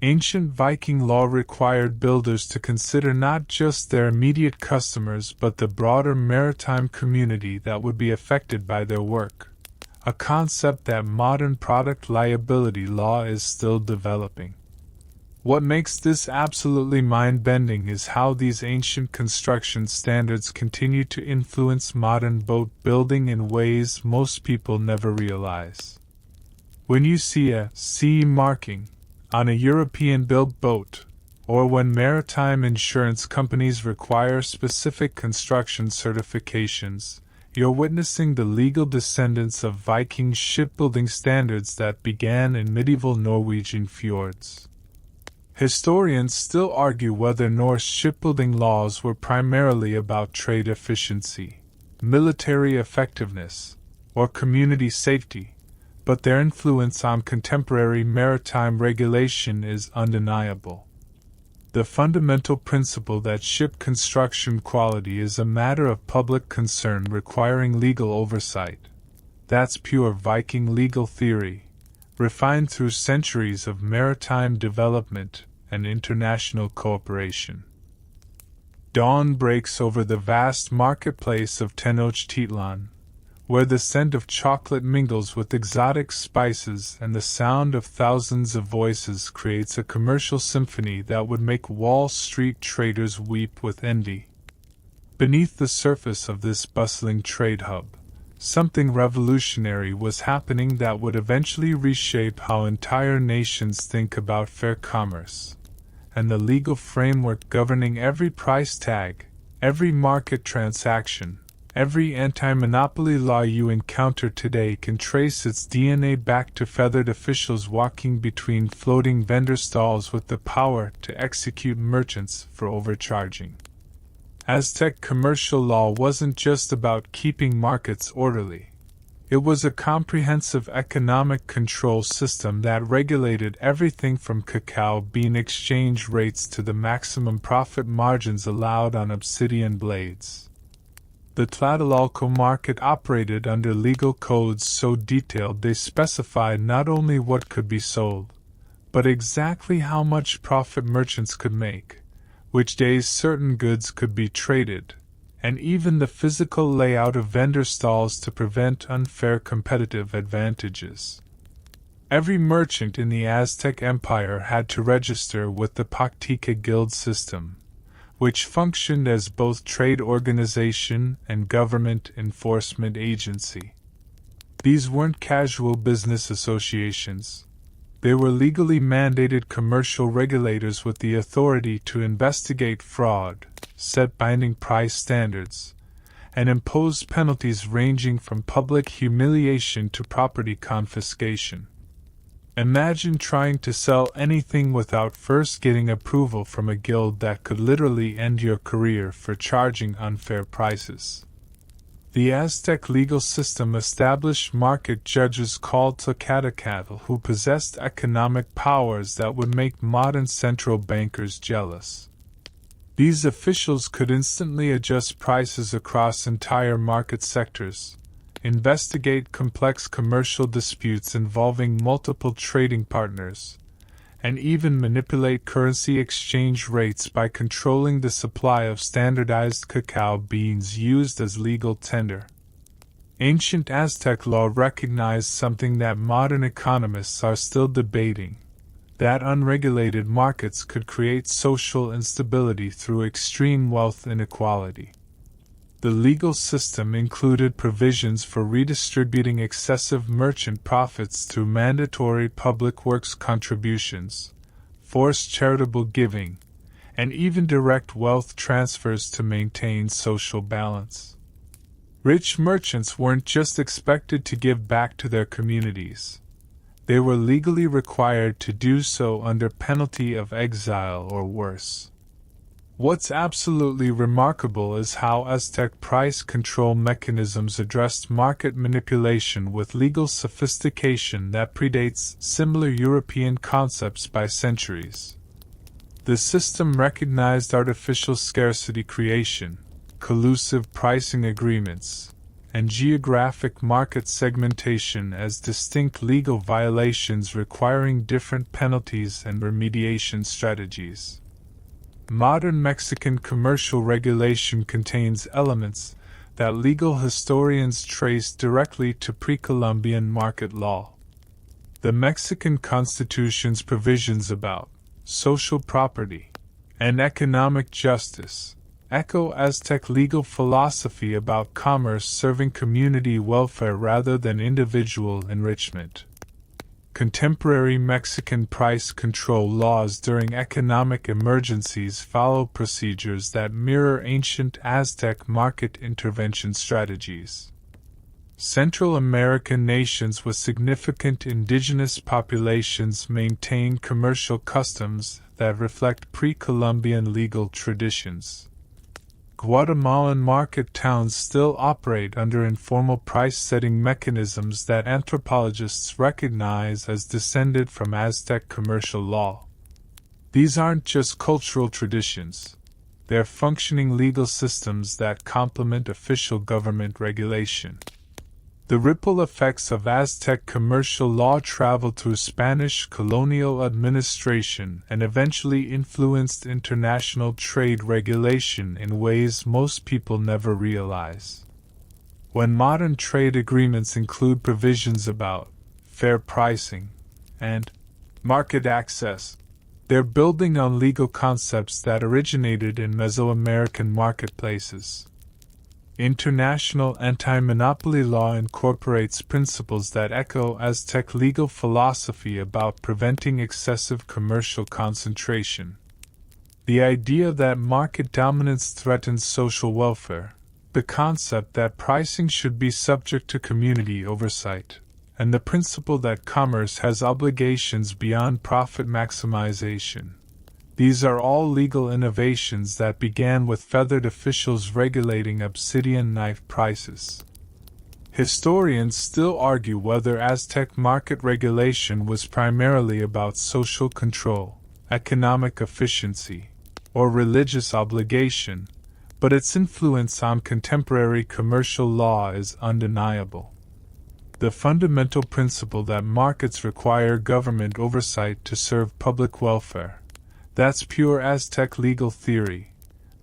Ancient Viking law required builders to consider not just their immediate customers but the broader maritime community that would be affected by their work, a concept that modern product liability law is still developing. What makes this absolutely mind-bending is how these ancient construction standards continue to influence modern boat building in ways most people never realize. When you see a CE marking on a European-built boat, or when maritime insurance companies require specific construction certifications, you're witnessing the legal descendants of Viking shipbuilding standards that began in medieval Norwegian fjords. Historians still argue whether Norse shipbuilding laws were primarily about trade efficiency, military effectiveness, or community safety, but their influence on contemporary maritime regulation is undeniable. The fundamental principle that ship construction quality is a matter of public concern requiring legal oversight. That's pure Viking legal theory, refined through centuries of maritime development and international cooperation. Dawn breaks over the vast marketplace of Tenochtitlan, where the scent of chocolate mingles with exotic spices and the sound of thousands of voices creates a commercial symphony that would make Wall Street traders weep with envy. Beneath the surface of this bustling trade hub, something revolutionary was happening that would eventually reshape how entire nations think about fair commerce, and the legal framework governing every price tag, every market transaction, every anti-monopoly law you encounter today can trace its DNA back to feathered officials walking between floating vendor stalls with the power to execute merchants for overcharging. Aztec commercial law wasn't just about keeping markets orderly. It was a comprehensive economic control system that regulated everything from cacao bean exchange rates to the maximum profit margins allowed on obsidian blades. The Tlatelolco market operated under legal codes so detailed they specified not only what could be sold, but exactly how much profit merchants could make, which days certain goods could be traded, and even the physical layout of vendor stalls to prevent unfair competitive advantages. Every merchant in the Aztec Empire had to register with the Pactica Guild system, which functioned as both trade organization and government enforcement agency. These weren't casual business associations. They were legally mandated commercial regulators with the authority to investigate fraud, set binding price standards, and impose penalties ranging from public humiliation to property confiscation. Imagine trying to sell anything without first getting approval from a guild that could literally end your career for charging unfair prices. The Aztec legal system established market judges called Tlaxcatecatl who possessed economic powers that would make modern central bankers jealous. These officials could instantly adjust prices across entire market sectors, investigate complex commercial disputes involving multiple trading partners, and even manipulate currency exchange rates by controlling the supply of standardized cacao beans used as legal tender. Ancient Aztec law recognized something that modern economists are still debating: that unregulated markets could create social instability through extreme wealth inequality. The legal system included provisions for redistributing excessive merchant profits through mandatory public works contributions, forced charitable giving, and even direct wealth transfers to maintain social balance. Rich merchants weren't just expected to give back to their communities. They were legally required to do so under penalty of exile or worse. What's absolutely remarkable is how Aztec price control mechanisms addressed market manipulation with legal sophistication that predates similar European concepts by centuries. The system recognized artificial scarcity creation, collusive pricing agreements, and geographic market segmentation as distinct legal violations requiring different penalties and remediation strategies. Modern Mexican commercial regulation contains elements that legal historians trace directly to pre-Columbian market law. The Mexican Constitution's provisions about social property and economic justice echo Aztec legal philosophy about commerce serving community welfare rather than individual enrichment. Contemporary Mexican price control laws during economic emergencies follow procedures that mirror ancient Aztec market intervention strategies. Central American nations with significant indigenous populations maintain commercial customs that reflect pre-Columbian legal traditions. Guatemalan market towns still operate under informal price-setting mechanisms that anthropologists recognize as descended from Aztec commercial law. These aren't just cultural traditions. They're functioning legal systems that complement official government regulation. The ripple effects of Aztec commercial law traveled through Spanish colonial administration and eventually influenced international trade regulation in ways most people never realize. When modern trade agreements include provisions about fair pricing and market access, they're building on legal concepts that originated in Mesoamerican marketplaces. International anti-monopoly law incorporates principles that echo Aztec legal philosophy about preventing excessive commercial concentration. The idea that market dominance threatens social welfare, the concept that pricing should be subject to community oversight, and the principle that commerce has obligations beyond profit maximization. These are all legal innovations that began with feathered officials regulating obsidian knife prices. Historians still argue whether Aztec market regulation was primarily about social control, economic efficiency, or religious obligation, but its influence on contemporary commercial law is undeniable. The fundamental principle that markets require government oversight to serve public welfare. That's pure Aztec legal theory,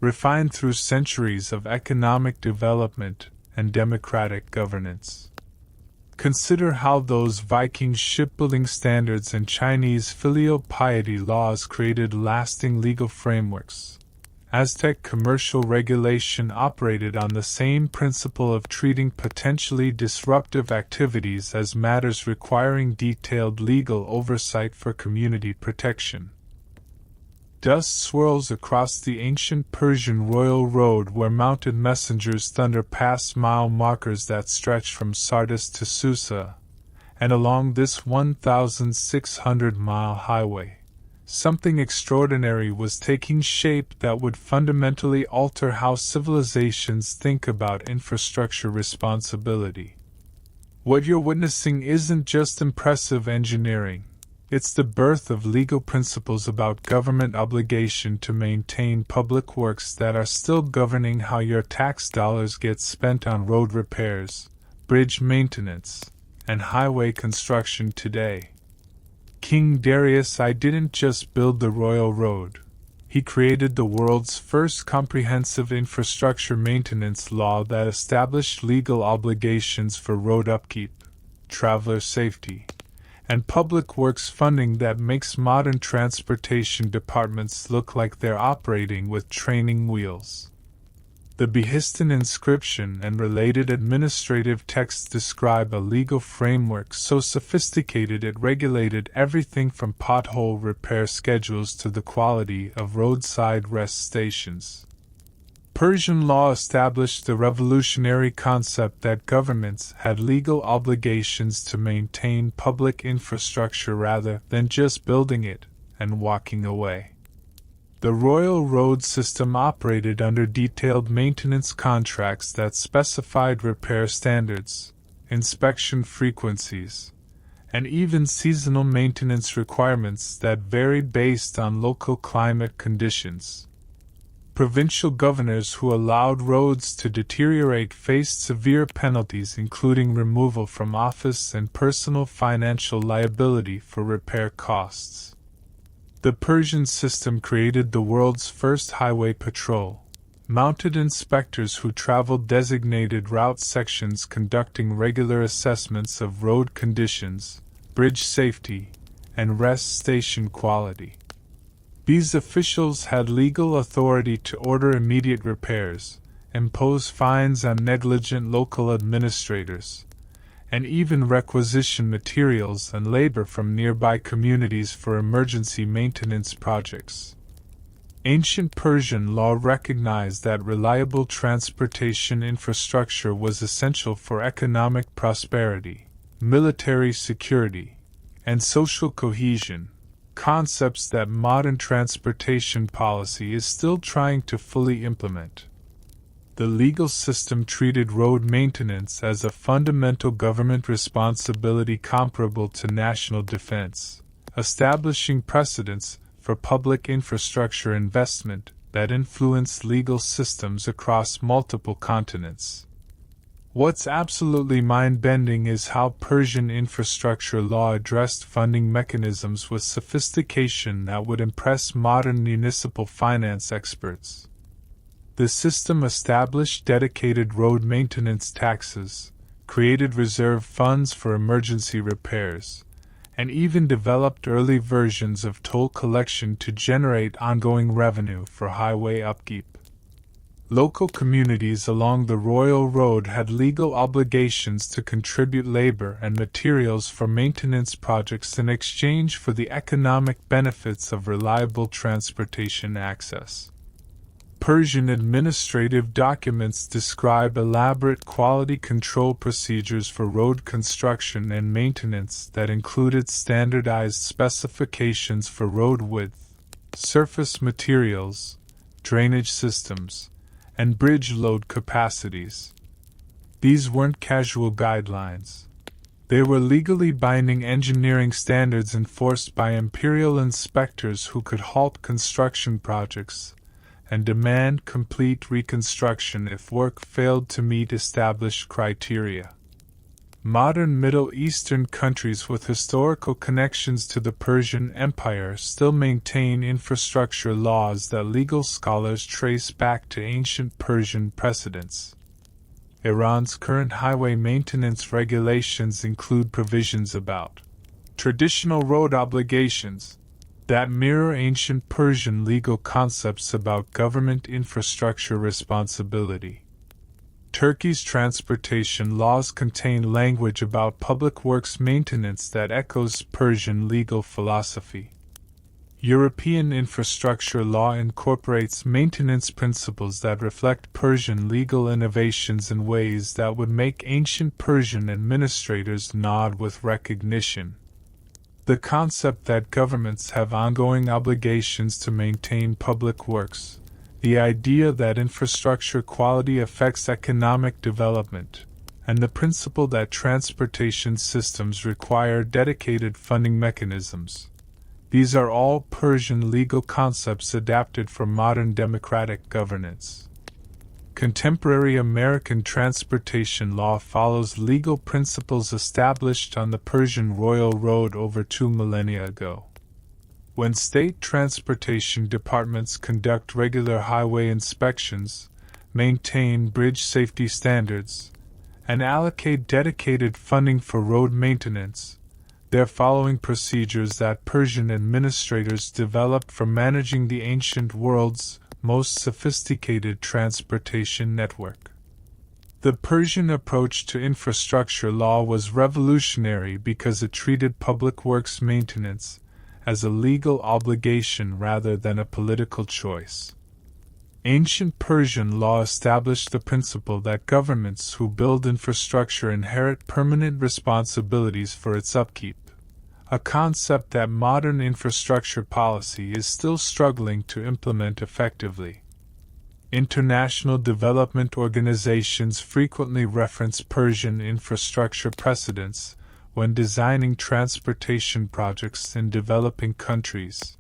refined through centuries of economic development and democratic governance. Consider how those Viking shipbuilding standards and Chinese filial piety laws created lasting legal frameworks. Aztec commercial regulation operated on the same principle of treating potentially disruptive activities as matters requiring detailed legal oversight for community protection. Dust swirls across the ancient Persian royal road where mounted messengers thunder past mile markers that stretch from Sardis to Susa, and along this 1,600-mile highway, something extraordinary was taking shape that would fundamentally alter how civilizations think about infrastructure responsibility. What you're witnessing isn't just impressive engineering. It's the birth of legal principles about government obligation to maintain public works that are still governing how your tax dollars get spent on road repairs, bridge maintenance, and highway construction today. King Darius I didn't just build the royal road. He created the world's first comprehensive infrastructure maintenance law that established legal obligations for road upkeep, traveler safety, and public works funding that makes modern transportation departments look like they're operating with training wheels. The Behistun inscription and related administrative texts describe a legal framework so sophisticated it regulated everything from pothole repair schedules to the quality of roadside rest stations. Persian law established the revolutionary concept that governments had legal obligations to maintain public infrastructure rather than just building it and walking away. The royal road system operated under detailed maintenance contracts that specified repair standards, inspection frequencies, and even seasonal maintenance requirements that varied based on local climate conditions. Provincial governors who allowed roads to deteriorate faced severe penalties, including removal from office and personal financial liability for repair costs. The Persian system created the world's first highway patrol, mounted inspectors who traveled designated route sections conducting regular assessments of road conditions, bridge safety, and rest station quality. These officials had legal authority to order immediate repairs, impose fines on negligent local administrators, and even requisition materials and labor from nearby communities for emergency maintenance projects. Ancient Persian law recognized that reliable transportation infrastructure was essential for economic prosperity, military security, and social cohesion, concepts that modern transportation policy is still trying to fully implement. The legal system treated road maintenance as a fundamental government responsibility comparable to national defense, establishing precedents for public infrastructure investment that influence legal systems across multiple continents. What's absolutely mind-bending is how Persian infrastructure law addressed funding mechanisms with sophistication that would impress modern municipal finance experts. The system established dedicated road maintenance taxes, created reserve funds for emergency repairs, and even developed early versions of toll collection to generate ongoing revenue for highway upkeep. Local communities along the Royal Road had legal obligations to contribute labor and materials for maintenance projects in exchange for the economic benefits of reliable transportation access. Persian administrative documents describe elaborate quality control procedures for road construction and maintenance that included standardized specifications for road width, surface materials, drainage systems, and bridge load capacities. These weren't casual guidelines. They were legally binding engineering standards enforced by imperial inspectors who could halt construction projects and demand complete reconstruction if work failed to meet established criteria. Modern Middle Eastern countries with historical connections to the Persian Empire still maintain infrastructure laws that legal scholars trace back to ancient Persian precedents. Iran's current highway maintenance regulations include provisions about traditional road obligations that mirror ancient Persian legal concepts about government infrastructure responsibility. Turkey's transportation laws contain language about public works maintenance that echoes Persian legal philosophy. European infrastructure law incorporates maintenance principles that reflect Persian legal innovations in ways that would make ancient Persian administrators nod with recognition. The concept that governments have ongoing obligations to maintain public works, the idea that infrastructure quality affects economic development, and the principle that transportation systems require dedicated funding mechanisms. These are all Persian legal concepts adapted for modern democratic governance. Contemporary American transportation law follows legal principles established on the Persian Royal Road over 2 millennia ago. When state transportation departments conduct regular highway inspections, maintain bridge safety standards, and allocate dedicated funding for road maintenance, they're following procedures that Persian administrators developed for managing the ancient world's most sophisticated transportation network. The Persian approach to infrastructure law was revolutionary because it treated public works maintenance as a legal obligation rather than a political choice. Ancient Persian law established the principle that governments who build infrastructure inherit permanent responsibilities for its upkeep, a concept that modern infrastructure policy is still struggling to implement effectively. International development organizations frequently reference Persian infrastructure precedents when designing transportation projects in developing countries.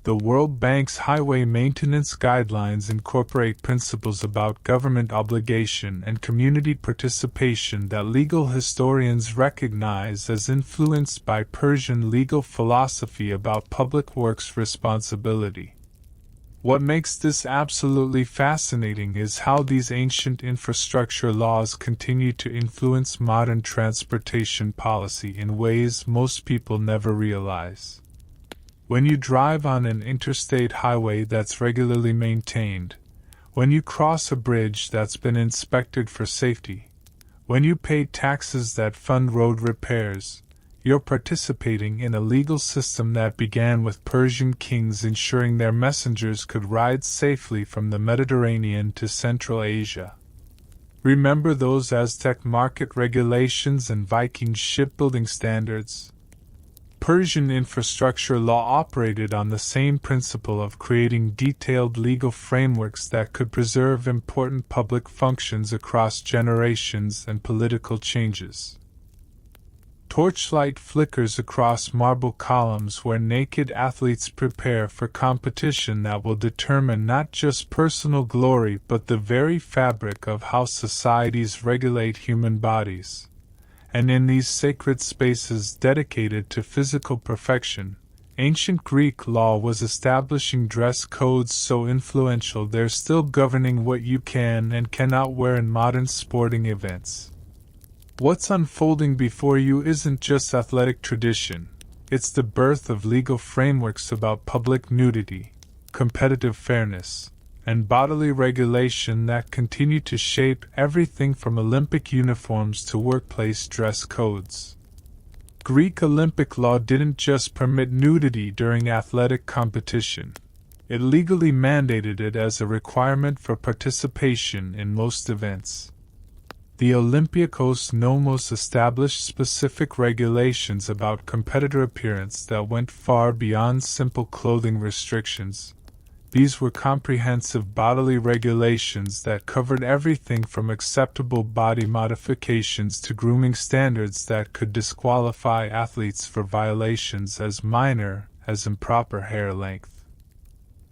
The World Bank's highway maintenance guidelines incorporate principles about government obligation and community participation that legal historians recognize as influenced by Persian legal philosophy about public works responsibility. What makes this absolutely fascinating is how these ancient infrastructure laws continue to influence modern transportation policy in ways most people never realize. When you drive on an interstate highway that's regularly maintained, when you cross a bridge that's been inspected for safety, when you pay taxes that fund road repairs, you're participating in a legal system that began with Persian kings ensuring their messengers could ride safely from the Mediterranean to Central Asia. Remember those Aztec market regulations and Viking shipbuilding standards? Persian infrastructure law operated on the same principle of creating detailed legal frameworks that could preserve important public functions across generations and political changes. Torchlight flickers across marble columns where naked athletes prepare for competition that will determine not just personal glory but the very fabric of how societies regulate human bodies. And in these sacred spaces dedicated to physical perfection, Ancient Greek law was establishing dress codes so influential they're still governing what you can and cannot wear in modern sporting events. What's unfolding before you isn't just athletic tradition, it's the birth of legal frameworks about public nudity, competitive fairness, and bodily regulation that continue to shape everything from Olympic uniforms to workplace dress codes. Greek Olympic law didn't just permit nudity during athletic competition, it legally mandated it as a requirement for participation in most events. The Olympiakos Nomos established specific regulations about competitor appearance that went far beyond simple clothing restrictions. These were comprehensive bodily regulations that covered everything from acceptable body modifications to grooming standards that could disqualify athletes for violations as minor as improper hair length.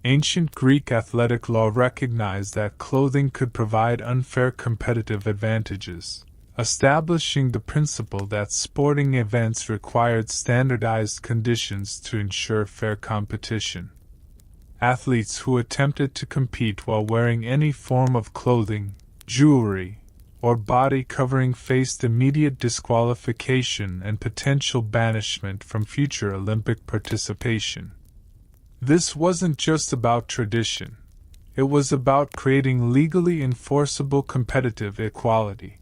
Ancient Greek athletic law recognized that clothing could provide unfair competitive advantages, establishing the principle that sporting events required standardized conditions to ensure fair competition. Athletes who attempted to compete while wearing any form of clothing, jewelry, or body covering faced immediate disqualification and potential banishment from future Olympic participation. This wasn't just about tradition, it was about creating legally enforceable competitive equality.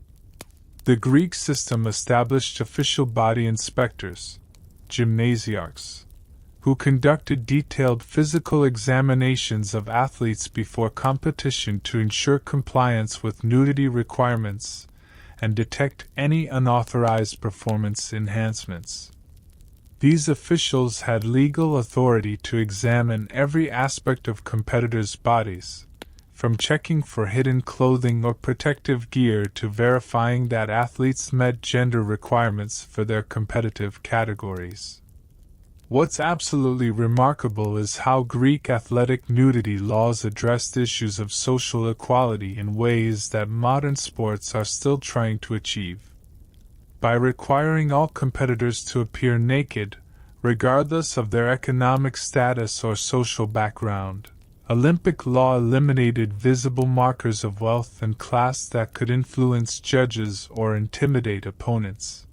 The Greek system established official body inspectors, gymnasiarchs, who conducted detailed physical examinations of athletes before competition to ensure compliance with nudity requirements and detect any unauthorized performance enhancements. These officials had legal authority to examine every aspect of competitors' bodies, from checking for hidden clothing or protective gear to verifying that athletes met gender requirements for their competitive categories. What's absolutely remarkable is how Greek athletic nudity laws addressed issues of social equality in ways that modern sports are still trying to achieve. By requiring all competitors to appear naked, regardless of their economic status or social background, Olympic law eliminated visible markers of wealth and class that could influence judges or intimidate opponents.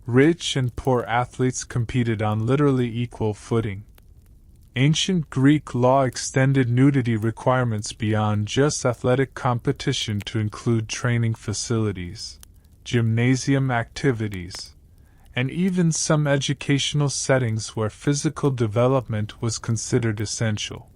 Rich and poor athletes competed on literally equal footing. Ancient Greek law extended nudity requirements beyond just athletic competition to include training facilities, gymnasium activities, and even some educational settings where physical development was considered essential.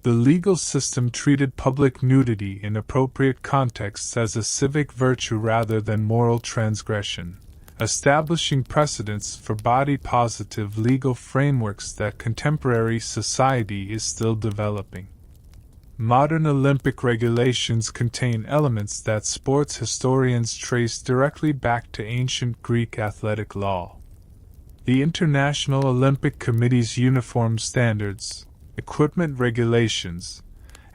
The legal system treated public nudity in appropriate contexts as a civic virtue rather than moral transgression, establishing precedents for body-positive legal frameworks that contemporary society is still developing. Modern Olympic regulations contain elements that sports historians trace directly back to ancient Greek athletic law. The International Olympic Committee's uniform standards, equipment regulations,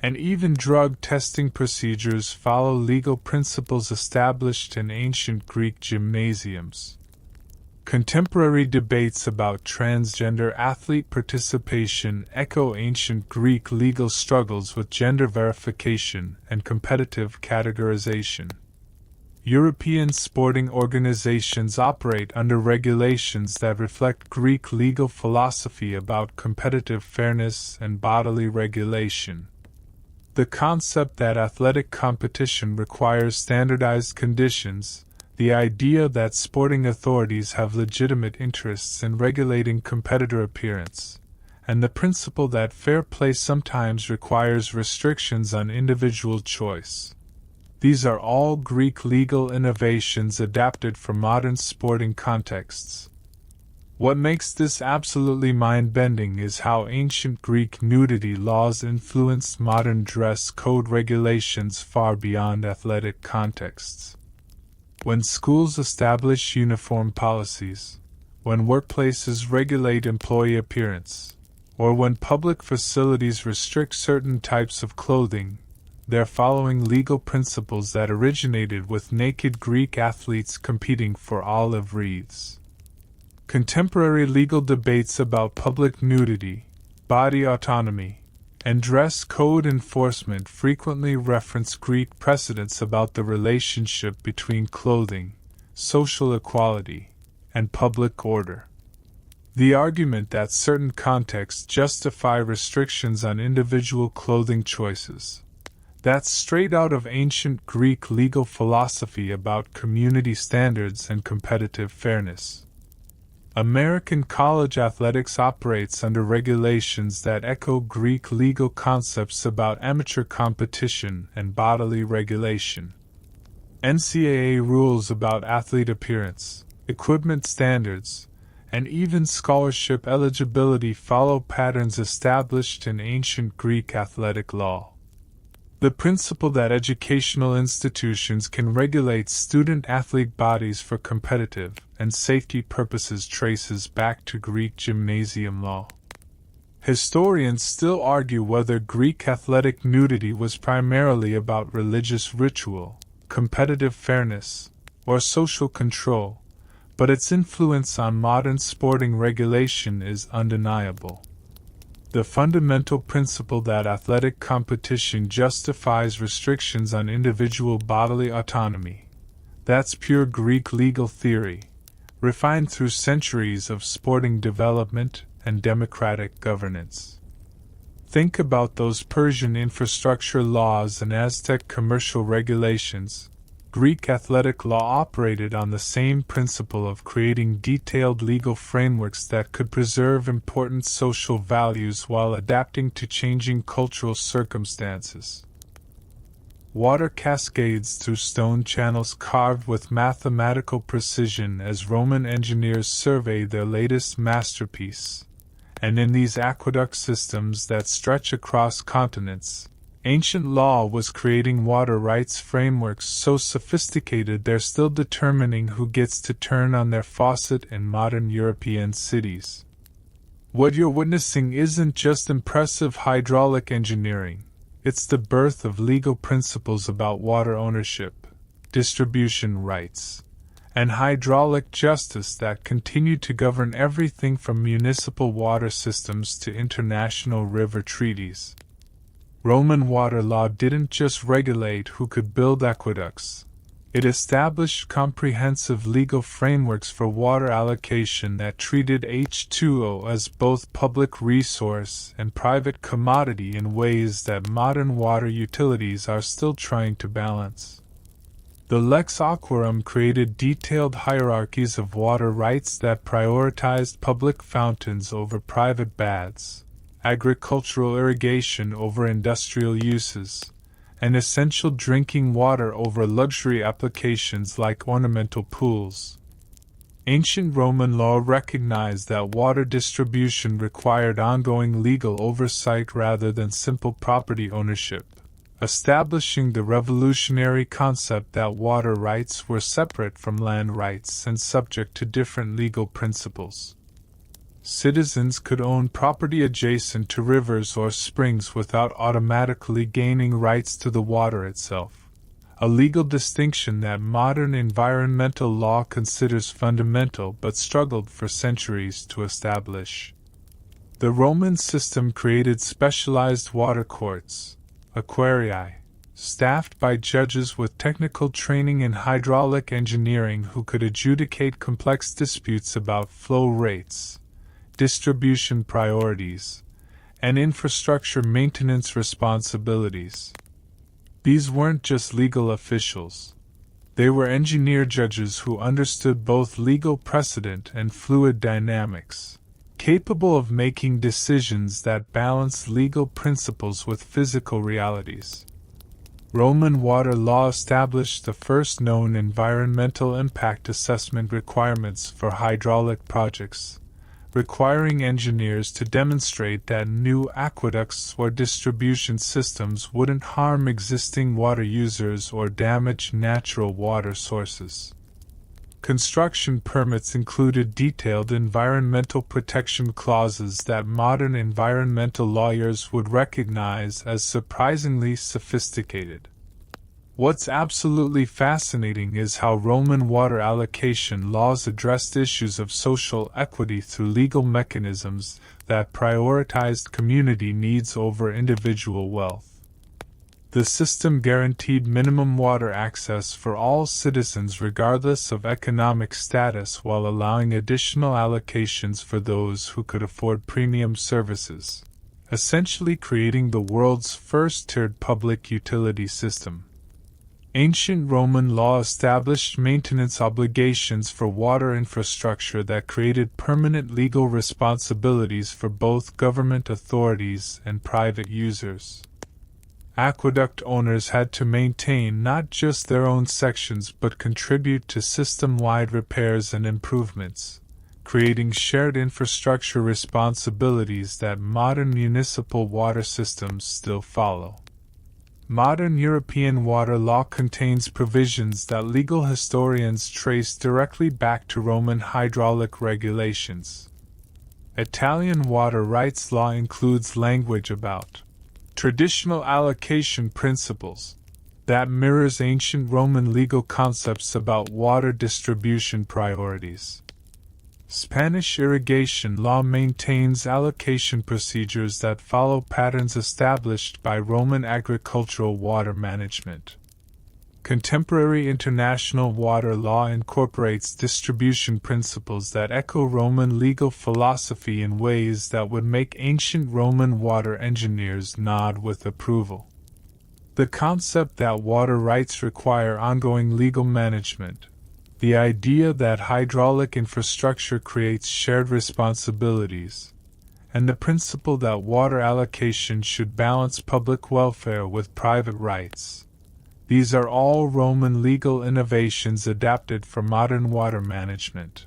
and even drug testing procedures follow legal principles established in ancient Greek gymnasiums. Contemporary debates about transgender athlete participation echo ancient Greek legal struggles with gender verification and competitive categorization. European sporting organizations operate under regulations that reflect Greek legal philosophy about competitive fairness and bodily regulation. The concept that athletic competition requires standardized conditions, the idea that sporting authorities have legitimate interests in regulating competitor appearance, and the principle that fair play sometimes requires restrictions on individual choice. These are all Greek legal innovations adapted for modern sporting contexts. What makes this absolutely mind-bending is how ancient Greek nudity laws influenced modern dress code regulations far beyond athletic contexts. When schools establish uniform policies, when workplaces regulate employee appearance, or when public facilities restrict certain types of clothing, they're following legal principles that originated with naked Greek athletes competing for olive wreaths. Contemporary legal debates about public nudity, body autonomy, and dress code enforcement frequently reference Greek precedents about the relationship between clothing, social equality, and public order. The argument that certain contexts justify restrictions on individual clothing choices. That's straight out of ancient Greek legal philosophy about community standards and competitive fairness. American college athletics operates under regulations that echo Greek legal concepts about amateur competition and bodily regulation. NCAA rules about athlete appearance, equipment standards, and even scholarship eligibility follow patterns established in ancient Greek athletic law. The principle that educational institutions can regulate student-athlete bodies for competitive and safety purposes traces back to Greek gymnasium law. Historians still argue whether Greek athletic nudity was primarily about religious ritual, competitive fairness, or social control, but its influence on modern sporting regulation is undeniable. The fundamental principle that athletic competition justifies restrictions on individual bodily autonomy. That's pure Greek legal theory, refined through centuries of sporting development and democratic governance. Think about those Persian infrastructure laws and Aztec commercial regulations. Greek athletic law operated on the same principle of creating detailed legal frameworks that could preserve important social values while adapting to changing cultural circumstances. Water cascades through stone channels carved with mathematical precision as Roman engineers survey their latest masterpiece. And in these aqueduct systems that stretch across continents, ancient law was creating water rights frameworks so sophisticated they're still determining who gets to turn on their faucet in modern European cities. What you're witnessing isn't just impressive hydraulic engineering, it's the birth of legal principles about water ownership, distribution rights, and hydraulic justice that continue to govern everything from municipal water systems to international river treaties. Roman water law didn't just regulate who could build aqueducts. It established comprehensive legal frameworks for water allocation that treated H2O as both public resource and private commodity in ways that modern water utilities are still trying to balance. The Lex Aquarum created detailed hierarchies of water rights that prioritized public fountains over private baths, agricultural irrigation over industrial uses, and essential drinking water over luxury applications like ornamental pools. Ancient Roman law recognized that water distribution required ongoing legal oversight rather than simple property ownership, establishing the revolutionary concept that water rights were separate from land rights and subject to different legal principles. Citizens could own property adjacent to rivers or springs without automatically gaining rights to the water itself, a legal distinction that modern environmental law considers fundamental but struggled for centuries to establish. The Roman system created specialized water courts, aquarii, staffed by judges with technical training in hydraulic engineering who could adjudicate complex disputes about flow rates, distribution priorities, and infrastructure maintenance responsibilities. These weren't just legal officials. They were engineer judges who understood both legal precedent and fluid dynamics, capable of making decisions that balance legal principles with physical realities. Roman water law established the first known environmental impact assessment requirements for hydraulic projects, requiring engineers to demonstrate that new aqueducts or distribution systems wouldn't harm existing water users or damage natural water sources. Construction permits included detailed environmental protection clauses that modern environmental lawyers would recognize as surprisingly sophisticated. What's absolutely fascinating is how Roman water allocation laws addressed issues of social equity through legal mechanisms that prioritized community needs over individual wealth. The system guaranteed minimum water access for all citizens regardless of economic status while allowing additional allocations for those who could afford premium services, essentially creating the world's first tiered public utility system. Ancient Roman law established maintenance obligations for water infrastructure that created permanent legal responsibilities for both government authorities and private users. Aqueduct owners had to maintain not just their own sections but contribute to system-wide repairs and improvements, creating shared infrastructure responsibilities that modern municipal water systems still follow. Modern European water law contains provisions that legal historians trace directly back to Roman hydraulic regulations. Italian water rights law includes language about traditional allocation principles that mirrors ancient Roman legal concepts about water distribution priorities. Spanish irrigation law maintains allocation procedures that follow patterns established by Roman agricultural water management. Contemporary international water law incorporates distribution principles that echo Roman legal philosophy in ways that would make ancient Roman water engineers nod with approval. The concept that water rights require ongoing legal management, the idea that hydraulic infrastructure creates shared responsibilities, and the principle that water allocation should balance public welfare with private rights. These are all Roman legal innovations adapted for modern water management.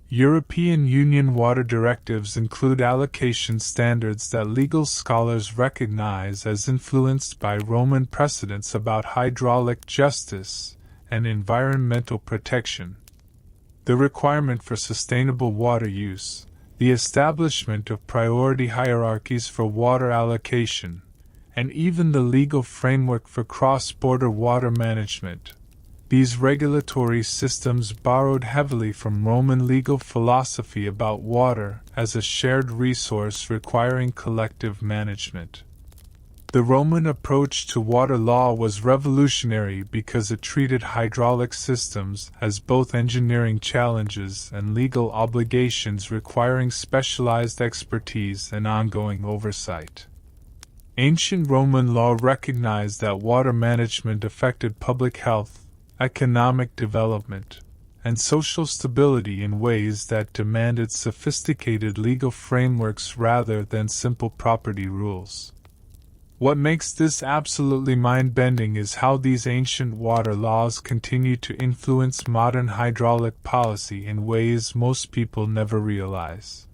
European Union water directives include allocation standards that legal scholars recognize as influenced by Roman precedents about hydraulic justice and environmental protection. The requirement for sustainable water use, the establishment of priority hierarchies for water allocation, and even the legal framework for cross-border water management. These regulatory systems borrowed heavily from Roman legal philosophy about water as a shared resource requiring collective management. The Roman approach to water law was revolutionary because it treated hydraulic systems as both engineering challenges and legal obligations requiring specialized expertise and ongoing oversight. Ancient Roman law recognized that water management affected public health, economic development, and social stability in ways that demanded sophisticated legal frameworks rather than simple property rules. What makes this absolutely mind-bending is how these ancient water laws continue to influence modern hydraulic policy in ways most people never realize.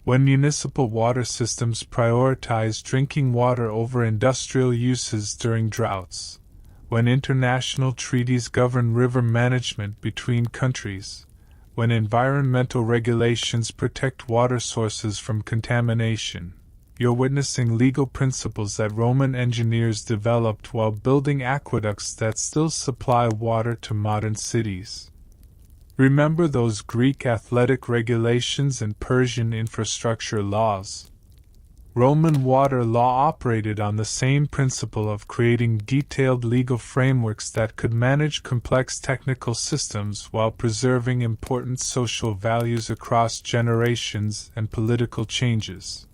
When municipal water systems prioritize drinking water over industrial uses during droughts, when international treaties govern river management between countries, when environmental regulations protect water sources from contamination, you're witnessing legal principles that Roman engineers developed while building aqueducts that still supply water to modern cities. Remember those Greek athletic regulations and Persian infrastructure laws? Roman water law operated on the same principle of creating detailed legal frameworks that could manage complex technical systems while preserving important social values across generations and political changes.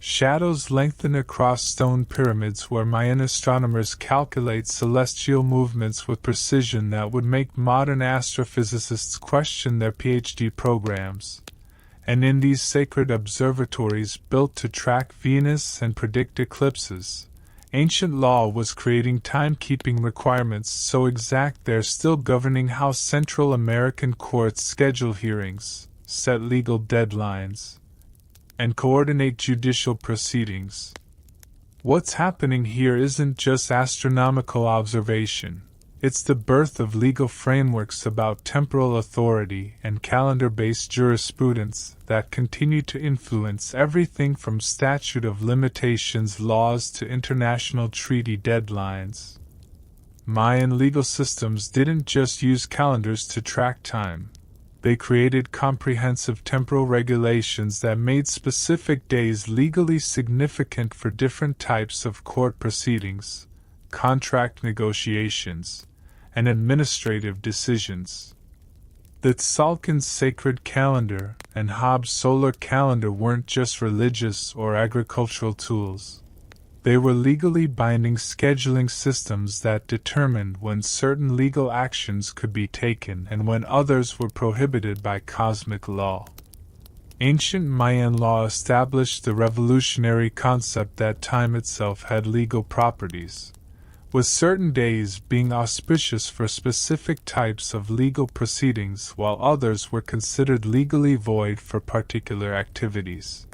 Shadows lengthen across stone pyramids where Mayan astronomers calculate celestial movements with precision that would make modern astrophysicists question their PhD programs. And in these sacred observatories built to track Venus and predict eclipses, ancient law was creating timekeeping requirements so exact they're still governing how Central American courts schedule hearings, set legal deadlines, and coordinate judicial proceedings. What's happening here isn't just astronomical observation, it's the birth of legal frameworks about temporal authority and calendar-based jurisprudence that continue to influence everything from statute of limitations laws to international treaty deadlines. Mayan legal systems didn't just use calendars to track time. They created comprehensive temporal regulations that made specific days legally significant for different types of court proceedings, contract negotiations, and administrative decisions. The Tzolk'in's sacred calendar and Hab's solar calendar weren't just religious or agricultural tools. They were legally binding scheduling systems that determined when certain legal actions could be taken and when others were prohibited by cosmic law. Ancient Mayan law established the revolutionary concept that time itself had legal properties, with certain days being auspicious for specific types of legal proceedings while others were considered legally void for particular activities.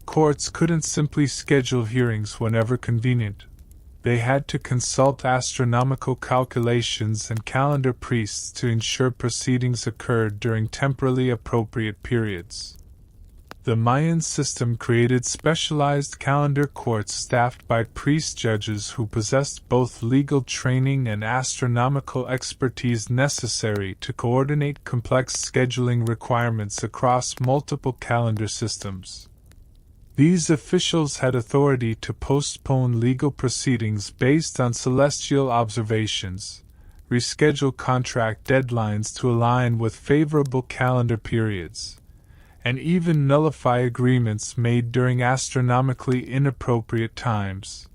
Courts couldn't simply schedule hearings whenever convenient. They had to consult astronomical calculations and calendar priests to ensure proceedings occurred during temporally appropriate periods. The Mayan system created specialized calendar courts staffed by priest judges who possessed both legal training and astronomical expertise necessary to coordinate complex scheduling requirements across multiple calendar systems. These officials had authority to postpone legal proceedings based on celestial observations, reschedule contract deadlines to align with favorable calendar periods, and even nullify agreements made during astronomically inappropriate times.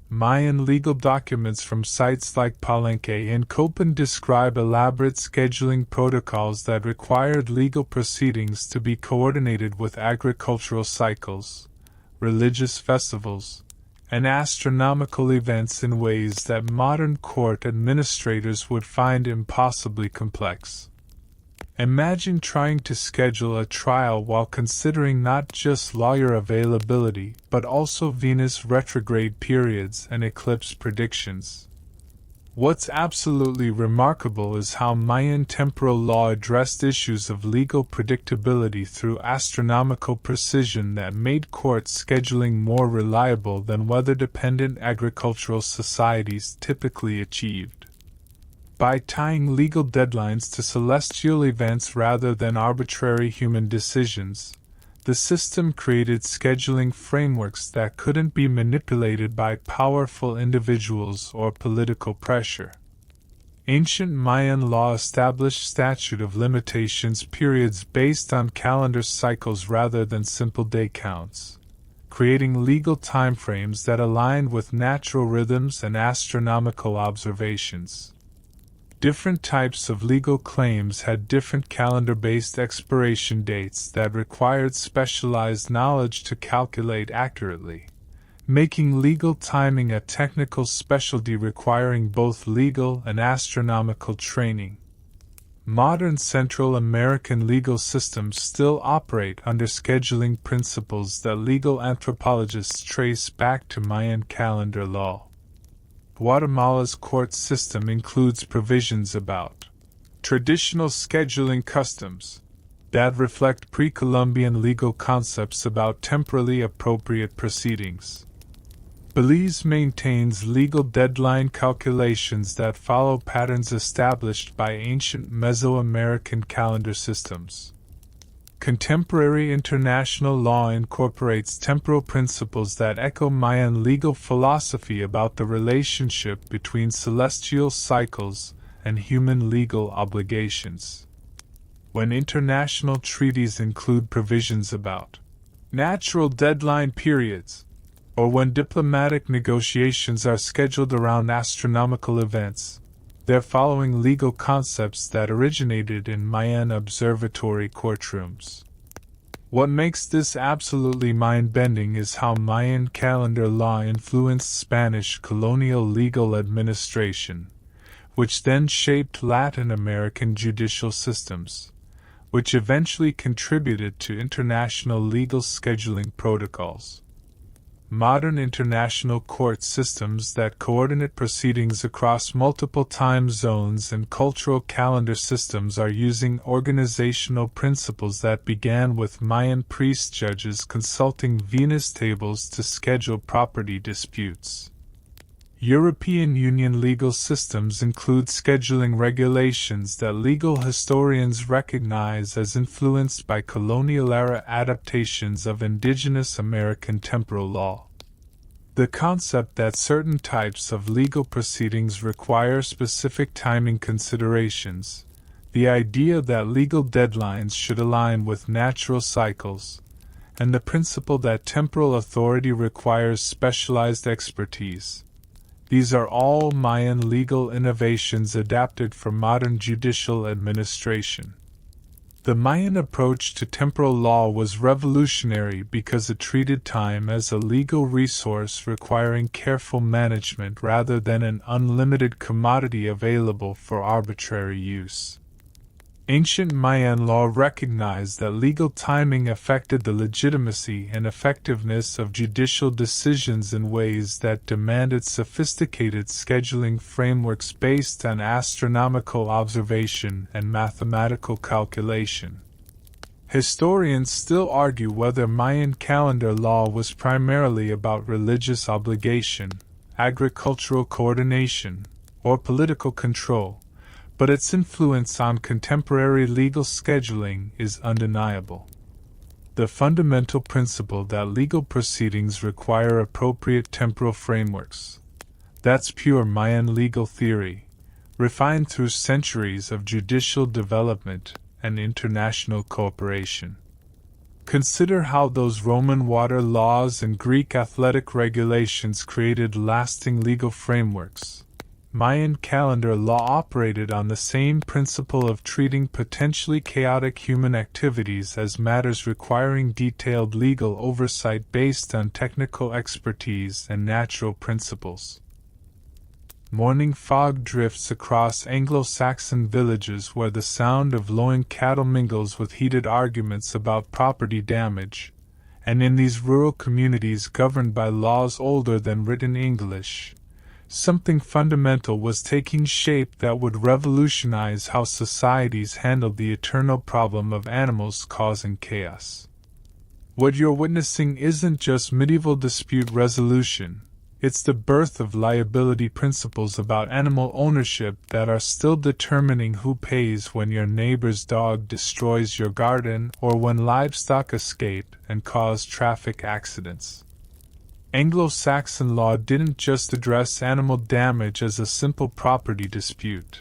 Mayan legal documents from sites like Palenque and Copan describe elaborate scheduling protocols that required legal proceedings to be coordinated with agricultural cycles, religious festivals, and astronomical events in ways that modern court administrators would find impossibly complex. Imagine trying to schedule a trial while considering not just lawyer availability but also Venus retrograde periods and eclipse predictions. What's absolutely remarkable is how Mayan temporal law addressed issues of legal predictability through astronomical precision that made court scheduling more reliable than weather-dependent agricultural societies typically achieved. By tying legal deadlines to celestial events rather than arbitrary human decisions, the system created scheduling frameworks that couldn't be manipulated by powerful individuals or political pressure. Ancient Mayan law established statute of limitations periods based on calendar cycles rather than simple day counts, creating legal timeframes that aligned with natural rhythms and astronomical observations. Different types of legal claims had different calendar-based expiration dates that required specialized knowledge to calculate accurately, making legal timing a technical specialty requiring both legal and astronomical training. Modern Central American legal systems still operate under scheduling principles that legal anthropologists trace back to Mayan calendar law. Guatemala's court system includes provisions about traditional scheduling customs that reflect pre-Columbian legal concepts about temporally appropriate proceedings. Belize maintains legal deadline calculations that follow patterns established by ancient Mesoamerican calendar systems. Contemporary international law incorporates temporal principles that echo Mayan legal philosophy about the relationship between celestial cycles and human legal obligations. When international treaties include provisions about natural deadline periods, or when diplomatic negotiations are scheduled around astronomical events, they're following legal concepts that originated in Mayan observatory courtrooms. What makes this absolutely mind-bending is how Mayan calendar law influenced Spanish colonial legal administration, which then shaped Latin American judicial systems, which eventually contributed to international legal scheduling protocols. Modern international court systems that coordinate proceedings across multiple time zones and cultural calendar systems are using organizational principles that began with Mayan priest judges consulting Venus tables to schedule property disputes. European Union legal systems include scheduling regulations that legal historians recognize as influenced by colonial-era adaptations of indigenous American temporal law. The concept that certain types of legal proceedings require specific timing considerations, the idea that legal deadlines should align with natural cycles, and the principle that temporal authority requires specialized expertise. These are all Mayan legal innovations adapted for modern judicial administration. The Mayan approach to temporal law was revolutionary because it treated time as a legal resource requiring careful management rather than an unlimited commodity available for arbitrary use. Ancient Mayan law recognized that legal timing affected the legitimacy and effectiveness of judicial decisions in ways that demanded sophisticated scheduling frameworks based on astronomical observation and mathematical calculation. Historians still argue whether Mayan calendar law was primarily about religious obligation, agricultural coordination, or political control, but its influence on contemporary legal scheduling is undeniable. The fundamental principle that legal proceedings require appropriate temporal frameworks. That's pure Mayan legal theory, refined through centuries of judicial development and international cooperation. Consider how those Roman water laws and Greek athletic regulations created lasting legal frameworks. Mayan calendar law operated on the same principle of treating potentially chaotic human activities as matters requiring detailed legal oversight based on technical expertise and natural principles. Morning fog drifts across Anglo-Saxon villages where the sound of lowing cattle mingles with heated arguments about property damage, and in these rural communities governed by laws older than written English, something fundamental was taking shape that would revolutionize how societies handled the eternal problem of animals causing chaos. What you're witnessing isn't just medieval dispute resolution, it's the birth of liability principles about animal ownership that are still determining who pays when your neighbor's dog destroys your garden or when livestock escape and cause traffic accidents. Anglo-Saxon law didn't just address animal damage as a simple property dispute.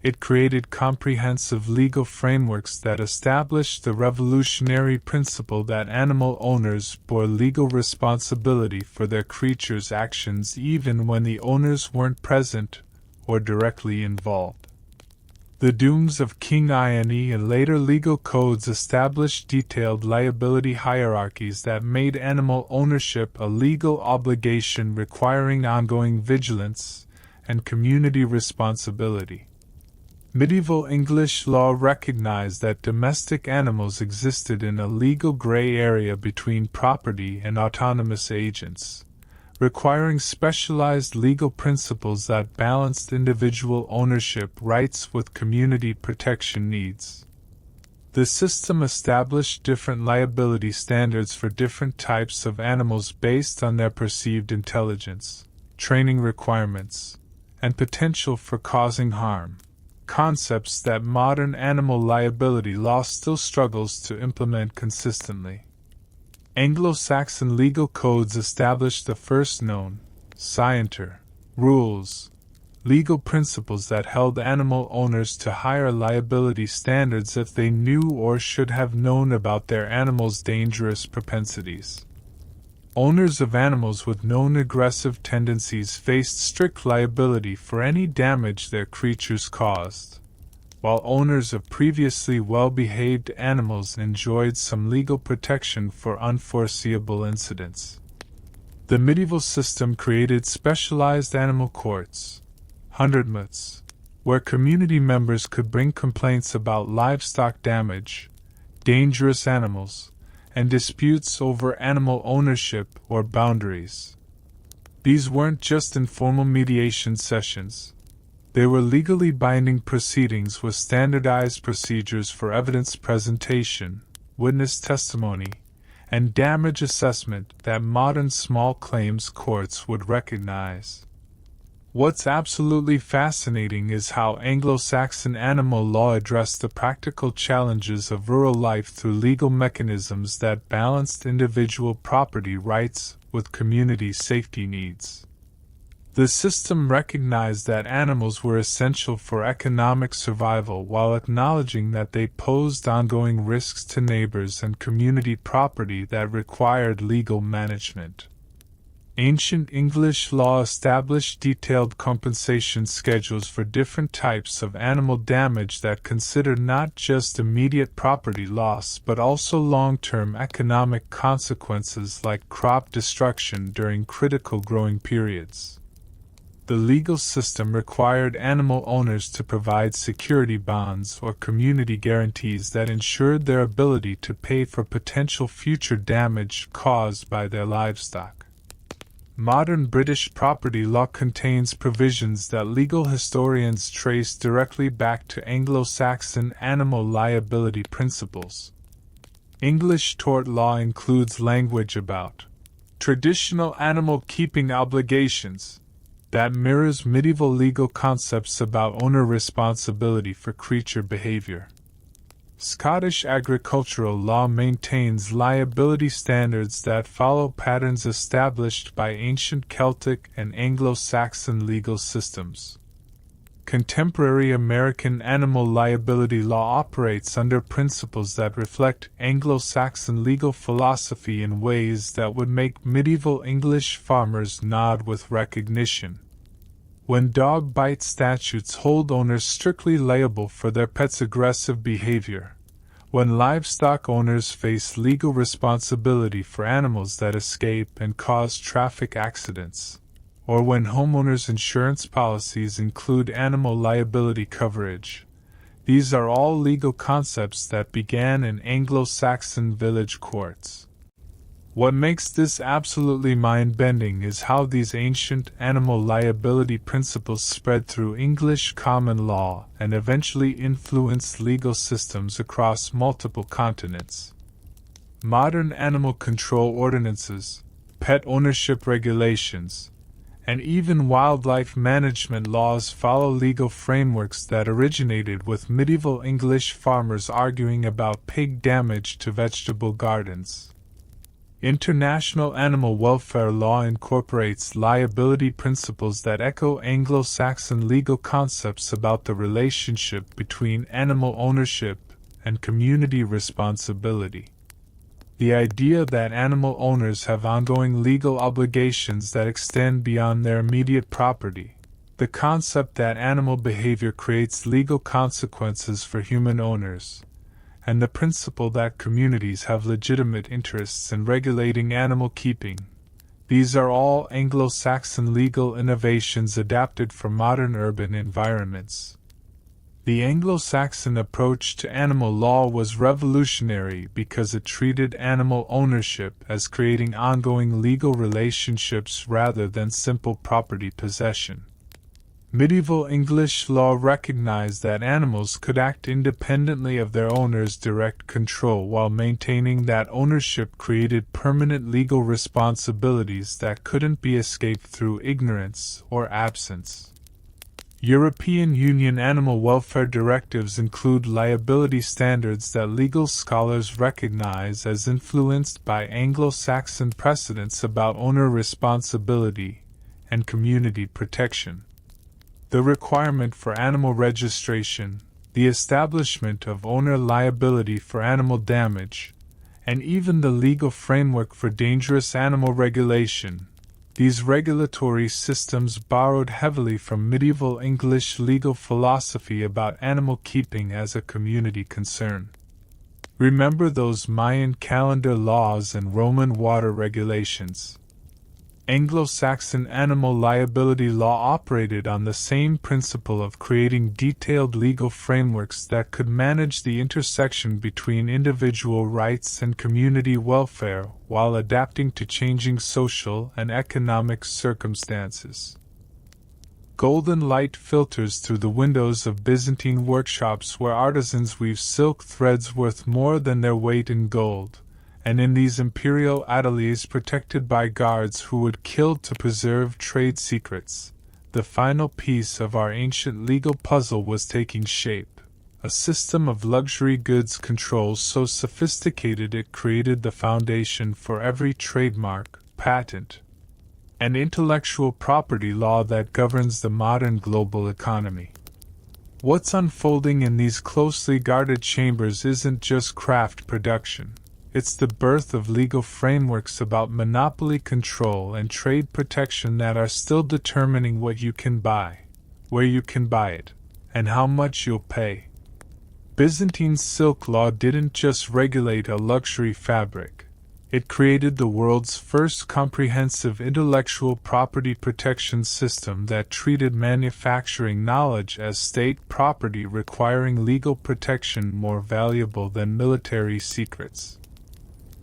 It created comprehensive legal frameworks that established the revolutionary principle that animal owners bore legal responsibility for their creatures' actions even when the owners weren't present or directly involved. The dooms of King Ione and later legal codes established detailed liability hierarchies that made animal ownership a legal obligation requiring ongoing vigilance and community responsibility. Medieval English law recognized that domestic animals existed in a legal gray area between property and autonomous agents, requiring specialized legal principles that balanced individual ownership rights with community protection needs. The system established different liability standards for different types of animals based on their perceived intelligence, training requirements, and potential for causing harm, concepts that modern animal liability law still struggles to implement consistently. Anglo-Saxon legal codes established the first known, scienter, rules, legal principles that held animal owners to higher liability standards if they knew or should have known about their animals' dangerous propensities. Owners of animals with known aggressive tendencies faced strict liability for any damage their creatures caused, while owners of previously well-behaved animals enjoyed some legal protection for unforeseeable incidents. The medieval system created specialized animal courts, hundredmats, where community members could bring complaints about livestock damage, dangerous animals, and disputes over animal ownership or boundaries. These weren't just informal mediation sessions. They were legally binding proceedings with standardized procedures for evidence presentation, witness testimony, and damage assessment that modern small claims courts would recognize. What's absolutely fascinating is how Anglo-Saxon animal law addressed the practical challenges of rural life through legal mechanisms that balanced individual property rights with community safety needs. The system recognized that animals were essential for economic survival while acknowledging that they posed ongoing risks to neighbors and community property that required legal management. Ancient English law established detailed compensation schedules for different types of animal damage that considered not just immediate property loss but also long-term economic consequences like crop destruction during critical growing periods. The legal system required animal owners to provide security bonds or community guarantees that ensured their ability to pay for potential future damage caused by their livestock. Modern British property law contains provisions that legal historians trace directly back to Anglo-Saxon animal liability principles. English tort law includes language about traditional animal keeping obligations that mirrors medieval legal concepts about owner responsibility for creature behavior. Scottish agricultural law maintains liability standards that follow patterns established by ancient Celtic and Anglo-Saxon legal systems. Contemporary American animal liability law operates under principles that reflect Anglo-Saxon legal philosophy in ways that would make medieval English farmers nod with recognition. When dog bite statutes hold owners strictly liable for their pets' aggressive behavior, when livestock owners face legal responsibility for animals that escape and cause traffic accidents, or when homeowners' insurance policies include animal liability coverage, these are all legal concepts that began in Anglo-Saxon village courts. What makes this absolutely mind-bending is how these ancient animal liability principles spread through English common law and eventually influenced legal systems across multiple continents. Modern animal control ordinances, pet ownership regulations, and even wildlife management laws follow legal frameworks that originated with medieval English farmers arguing about pig damage to vegetable gardens. International animal welfare law incorporates liability principles that echo Anglo-Saxon legal concepts about the relationship between animal ownership and community responsibility. The idea that animal owners have ongoing legal obligations that extend beyond their immediate property, the concept that animal behavior creates legal consequences for human owners, and the principle that communities have legitimate interests in regulating animal keeping. These are all Anglo-Saxon legal innovations adapted for modern urban environments. The Anglo-Saxon approach to animal law was revolutionary because it treated animal ownership as creating ongoing legal relationships rather than simple property possession. Medieval English law recognized that animals could act independently of their owners' direct control while maintaining that ownership created permanent legal responsibilities that couldn't be escaped through ignorance or absence. European Union animal welfare directives include liability standards that legal scholars recognize as influenced by Anglo-Saxon precedents about owner responsibility and community protection. The requirement for animal registration, the establishment of owner liability for animal damage, and even the legal framework for dangerous animal regulation. These regulatory systems borrowed heavily from medieval English legal philosophy about animal keeping as a community concern. Remember those Mayan calendar laws and Roman water regulations. Anglo-Saxon animal liability law operated on the same principle of creating detailed legal frameworks that could manage the intersection between individual rights and community welfare while adapting to changing social and economic circumstances. Golden light filters through the windows of Byzantine workshops where artisans weave silk threads worth more than their weight in gold. And in these imperial ateliers protected by guards who would kill to preserve trade secrets, the final piece of our ancient legal puzzle was taking shape, a system of luxury goods controls so sophisticated it created the foundation for every trademark, patent, and intellectual property law that governs the modern global economy. What's unfolding in these closely guarded chambers isn't just craft production. It's the birth of legal frameworks about monopoly control and trade protection that are still determining what you can buy, where you can buy it, and how much you'll pay. Byzantine silk law didn't just regulate a luxury fabric. It created the world's first comprehensive intellectual property protection system that treated manufacturing knowledge as state property, requiring legal protection more valuable than military secrets.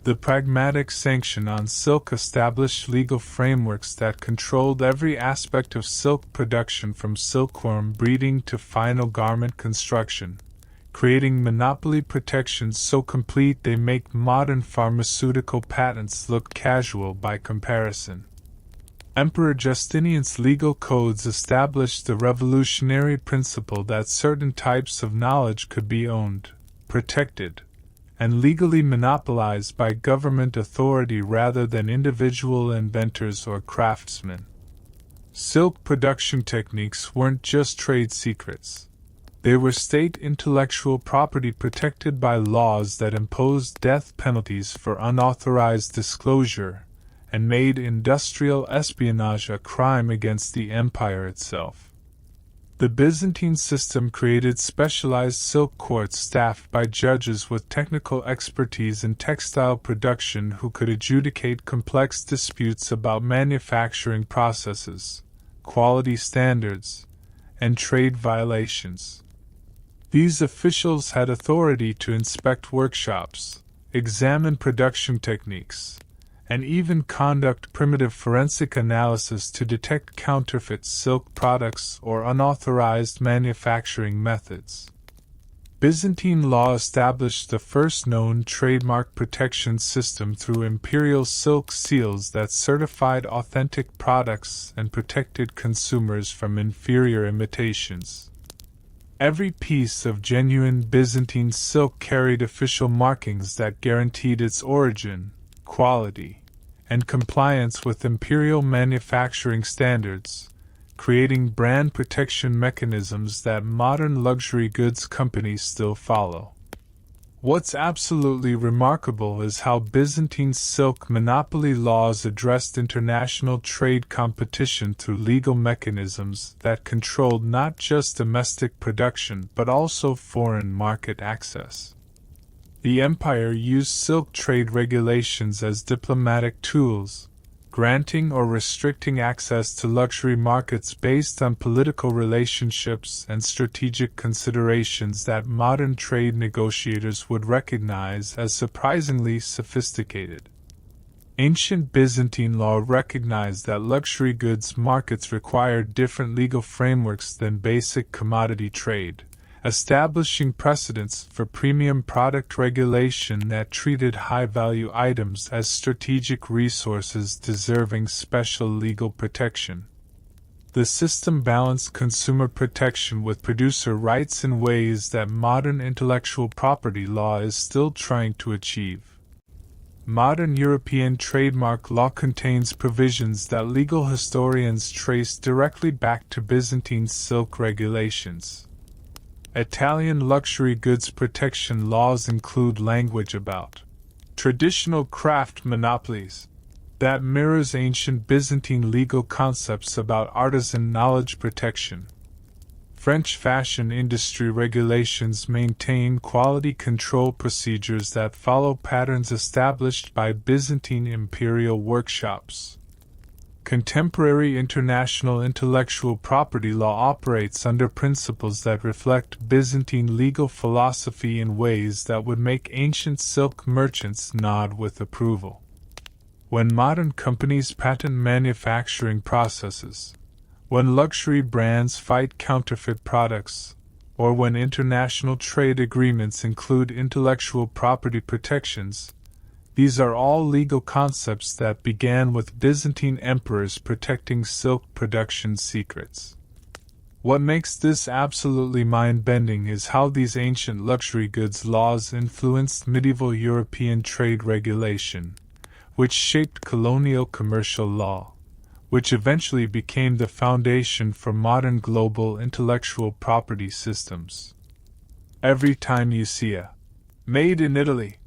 The Pragmatic Sanction on Silk established legal frameworks that controlled every aspect of silk production from silkworm breeding to final garment construction, creating monopoly protections so complete they make modern pharmaceutical patents look casual by comparison. Emperor Justinian's legal codes established the revolutionary principle that certain types of knowledge could be owned, protected, and legally monopolized by government authority rather than individual inventors or craftsmen. Silk production techniques weren't just trade secrets. They were state intellectual property protected by laws that imposed death penalties for unauthorized disclosure and made industrial espionage a crime against the empire itself. The Byzantine system created specialized silk courts staffed by judges with technical expertise in textile production who could adjudicate complex disputes about manufacturing processes, quality standards, and trade violations. These officials had authority to inspect workshops, examine production techniques, and even conduct primitive forensic analysis to detect counterfeit silk products or unauthorized manufacturing methods. Byzantine law established the first known trademark protection system through imperial silk seals that certified authentic products and protected consumers from inferior imitations. Every piece of genuine Byzantine silk carried official markings that guaranteed its origin, quality, and compliance with imperial manufacturing standards, creating brand protection mechanisms that modern luxury goods companies still follow. What's absolutely remarkable is how Byzantine silk monopoly laws addressed international trade competition through legal mechanisms that controlled not just domestic production but also foreign market access. The empire used silk trade regulations as diplomatic tools, granting or restricting access to luxury markets based on political relationships and strategic considerations that modern trade negotiators would recognize as surprisingly sophisticated. Ancient Byzantine law recognized that luxury goods markets required different legal frameworks than basic commodity trade, establishing precedents for premium product regulation that treated high-value items as strategic resources deserving special legal protection. The system balanced consumer protection with producer rights in ways that modern intellectual property law is still trying to achieve. Modern European trademark law contains provisions that legal historians trace directly back to Byzantine silk regulations. Italian luxury goods protection laws include language about traditional craft monopolies that mirrors ancient Byzantine legal concepts about artisan knowledge protection. French fashion industry regulations maintain quality control procedures that follow patterns established by Byzantine imperial workshops. Contemporary international intellectual property law operates under principles that reflect Byzantine legal philosophy in ways that would make ancient silk merchants nod with approval. When modern companies patent manufacturing processes, when luxury brands fight counterfeit products, or when international trade agreements include intellectual property protections, These are all legal concepts that began with Byzantine emperors protecting silk production secrets. What makes this absolutely mind-bending is how these ancient luxury goods laws influenced medieval European trade regulation, which shaped colonial commercial law, which eventually became the foundation for modern global intellectual property systems. Every time you see a "Made in Italy"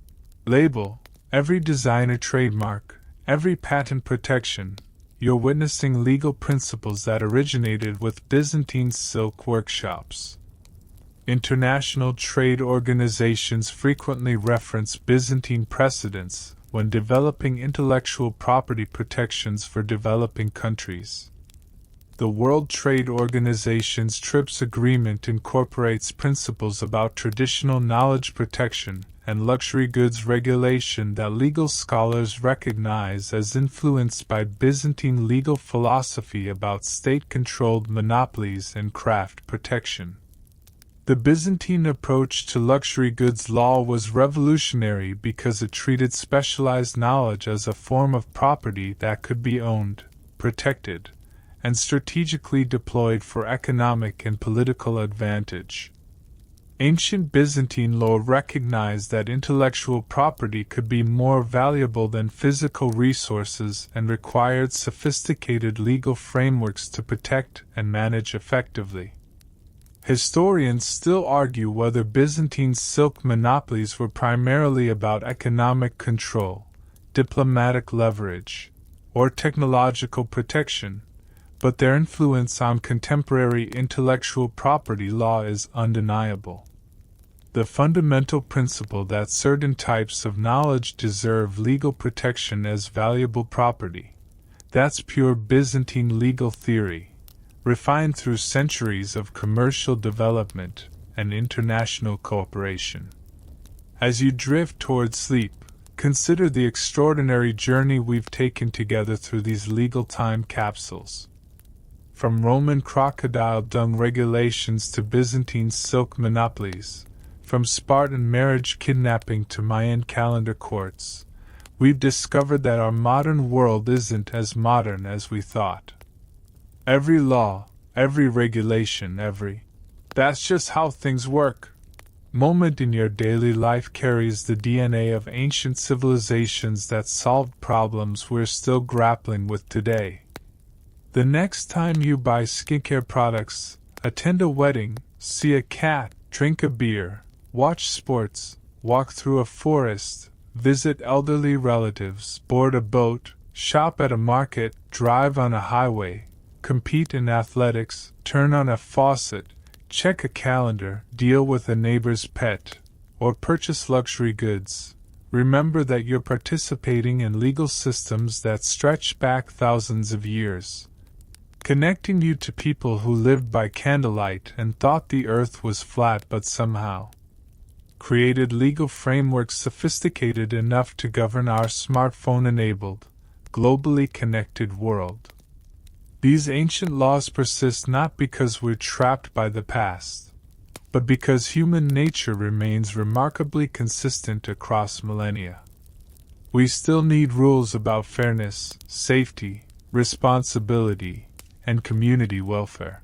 label, every designer trademark, every patent protection, you're witnessing legal principles that originated with Byzantine silk workshops. International trade organizations frequently reference Byzantine precedents when developing intellectual property protections for developing countries. The World Trade Organization's TRIPS agreement incorporates principles about traditional knowledge protection and luxury goods regulation that legal scholars recognize as influenced by Byzantine legal philosophy about state-controlled monopolies and craft protection. The Byzantine approach to luxury goods law was revolutionary because it treated specialized knowledge as a form of property that could be owned, protected, and strategically deployed for economic and political advantage. Ancient Byzantine law recognized that intellectual property could be more valuable than physical resources and required sophisticated legal frameworks to protect and manage effectively. Historians still argue whether Byzantine silk monopolies were primarily about economic control, diplomatic leverage, or technological protection, but their influence on contemporary intellectual property law is undeniable. The fundamental principle that certain types of knowledge deserve legal protection as valuable property, that's pure Byzantine legal theory, refined through centuries of commercial development and international cooperation. As you drift toward sleep, consider the extraordinary journey we've taken together through these legal time capsules. From Roman crocodile dung regulations to Byzantine silk monopolies, from Spartan marriage kidnapping to Mayan calendar courts, we've discovered that our modern world isn't as modern as we thought. Every law, every regulation, that's just how things work. Moment in your daily life carries the DNA of ancient civilizations that solved problems we're still grappling with today. The next time you buy skincare products, attend a wedding, see a cat, drink a beer, watch sports, walk through a forest, visit elderly relatives, board a boat, shop at a market, drive on a highway, compete in athletics, turn on a faucet, check a calendar, deal with a neighbor's pet, or purchase luxury goods, remember that you're participating in legal systems that stretch back thousands of years, connecting you to people who lived by candlelight and thought the earth was flat but somehow created legal frameworks sophisticated enough to govern our smartphone-enabled, globally connected world. These ancient laws persist not because we're trapped by the past, but because human nature remains remarkably consistent across millennia. We still need rules about fairness, safety, responsibility, and community welfare.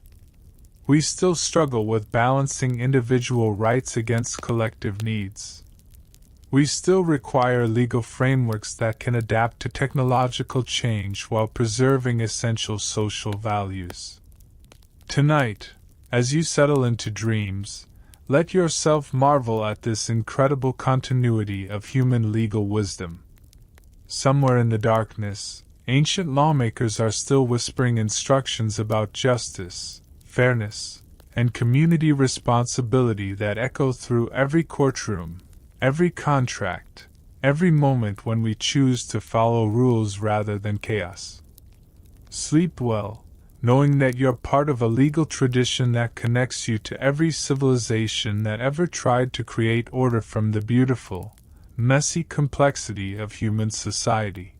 We still struggle with balancing individual rights against collective needs. We still require legal frameworks that can adapt to technological change while preserving essential social values. Tonight, as you settle into dreams, let yourself marvel at this incredible continuity of human legal wisdom. Somewhere in the darkness, ancient lawmakers are still whispering instructions about justice, fairness, and community responsibility that echo through every courtroom, every contract, every moment when we choose to follow rules rather than chaos. Sleep well, knowing that you're part of a legal tradition that connects you to every civilization that ever tried to create order from the beautiful, messy complexity of human society.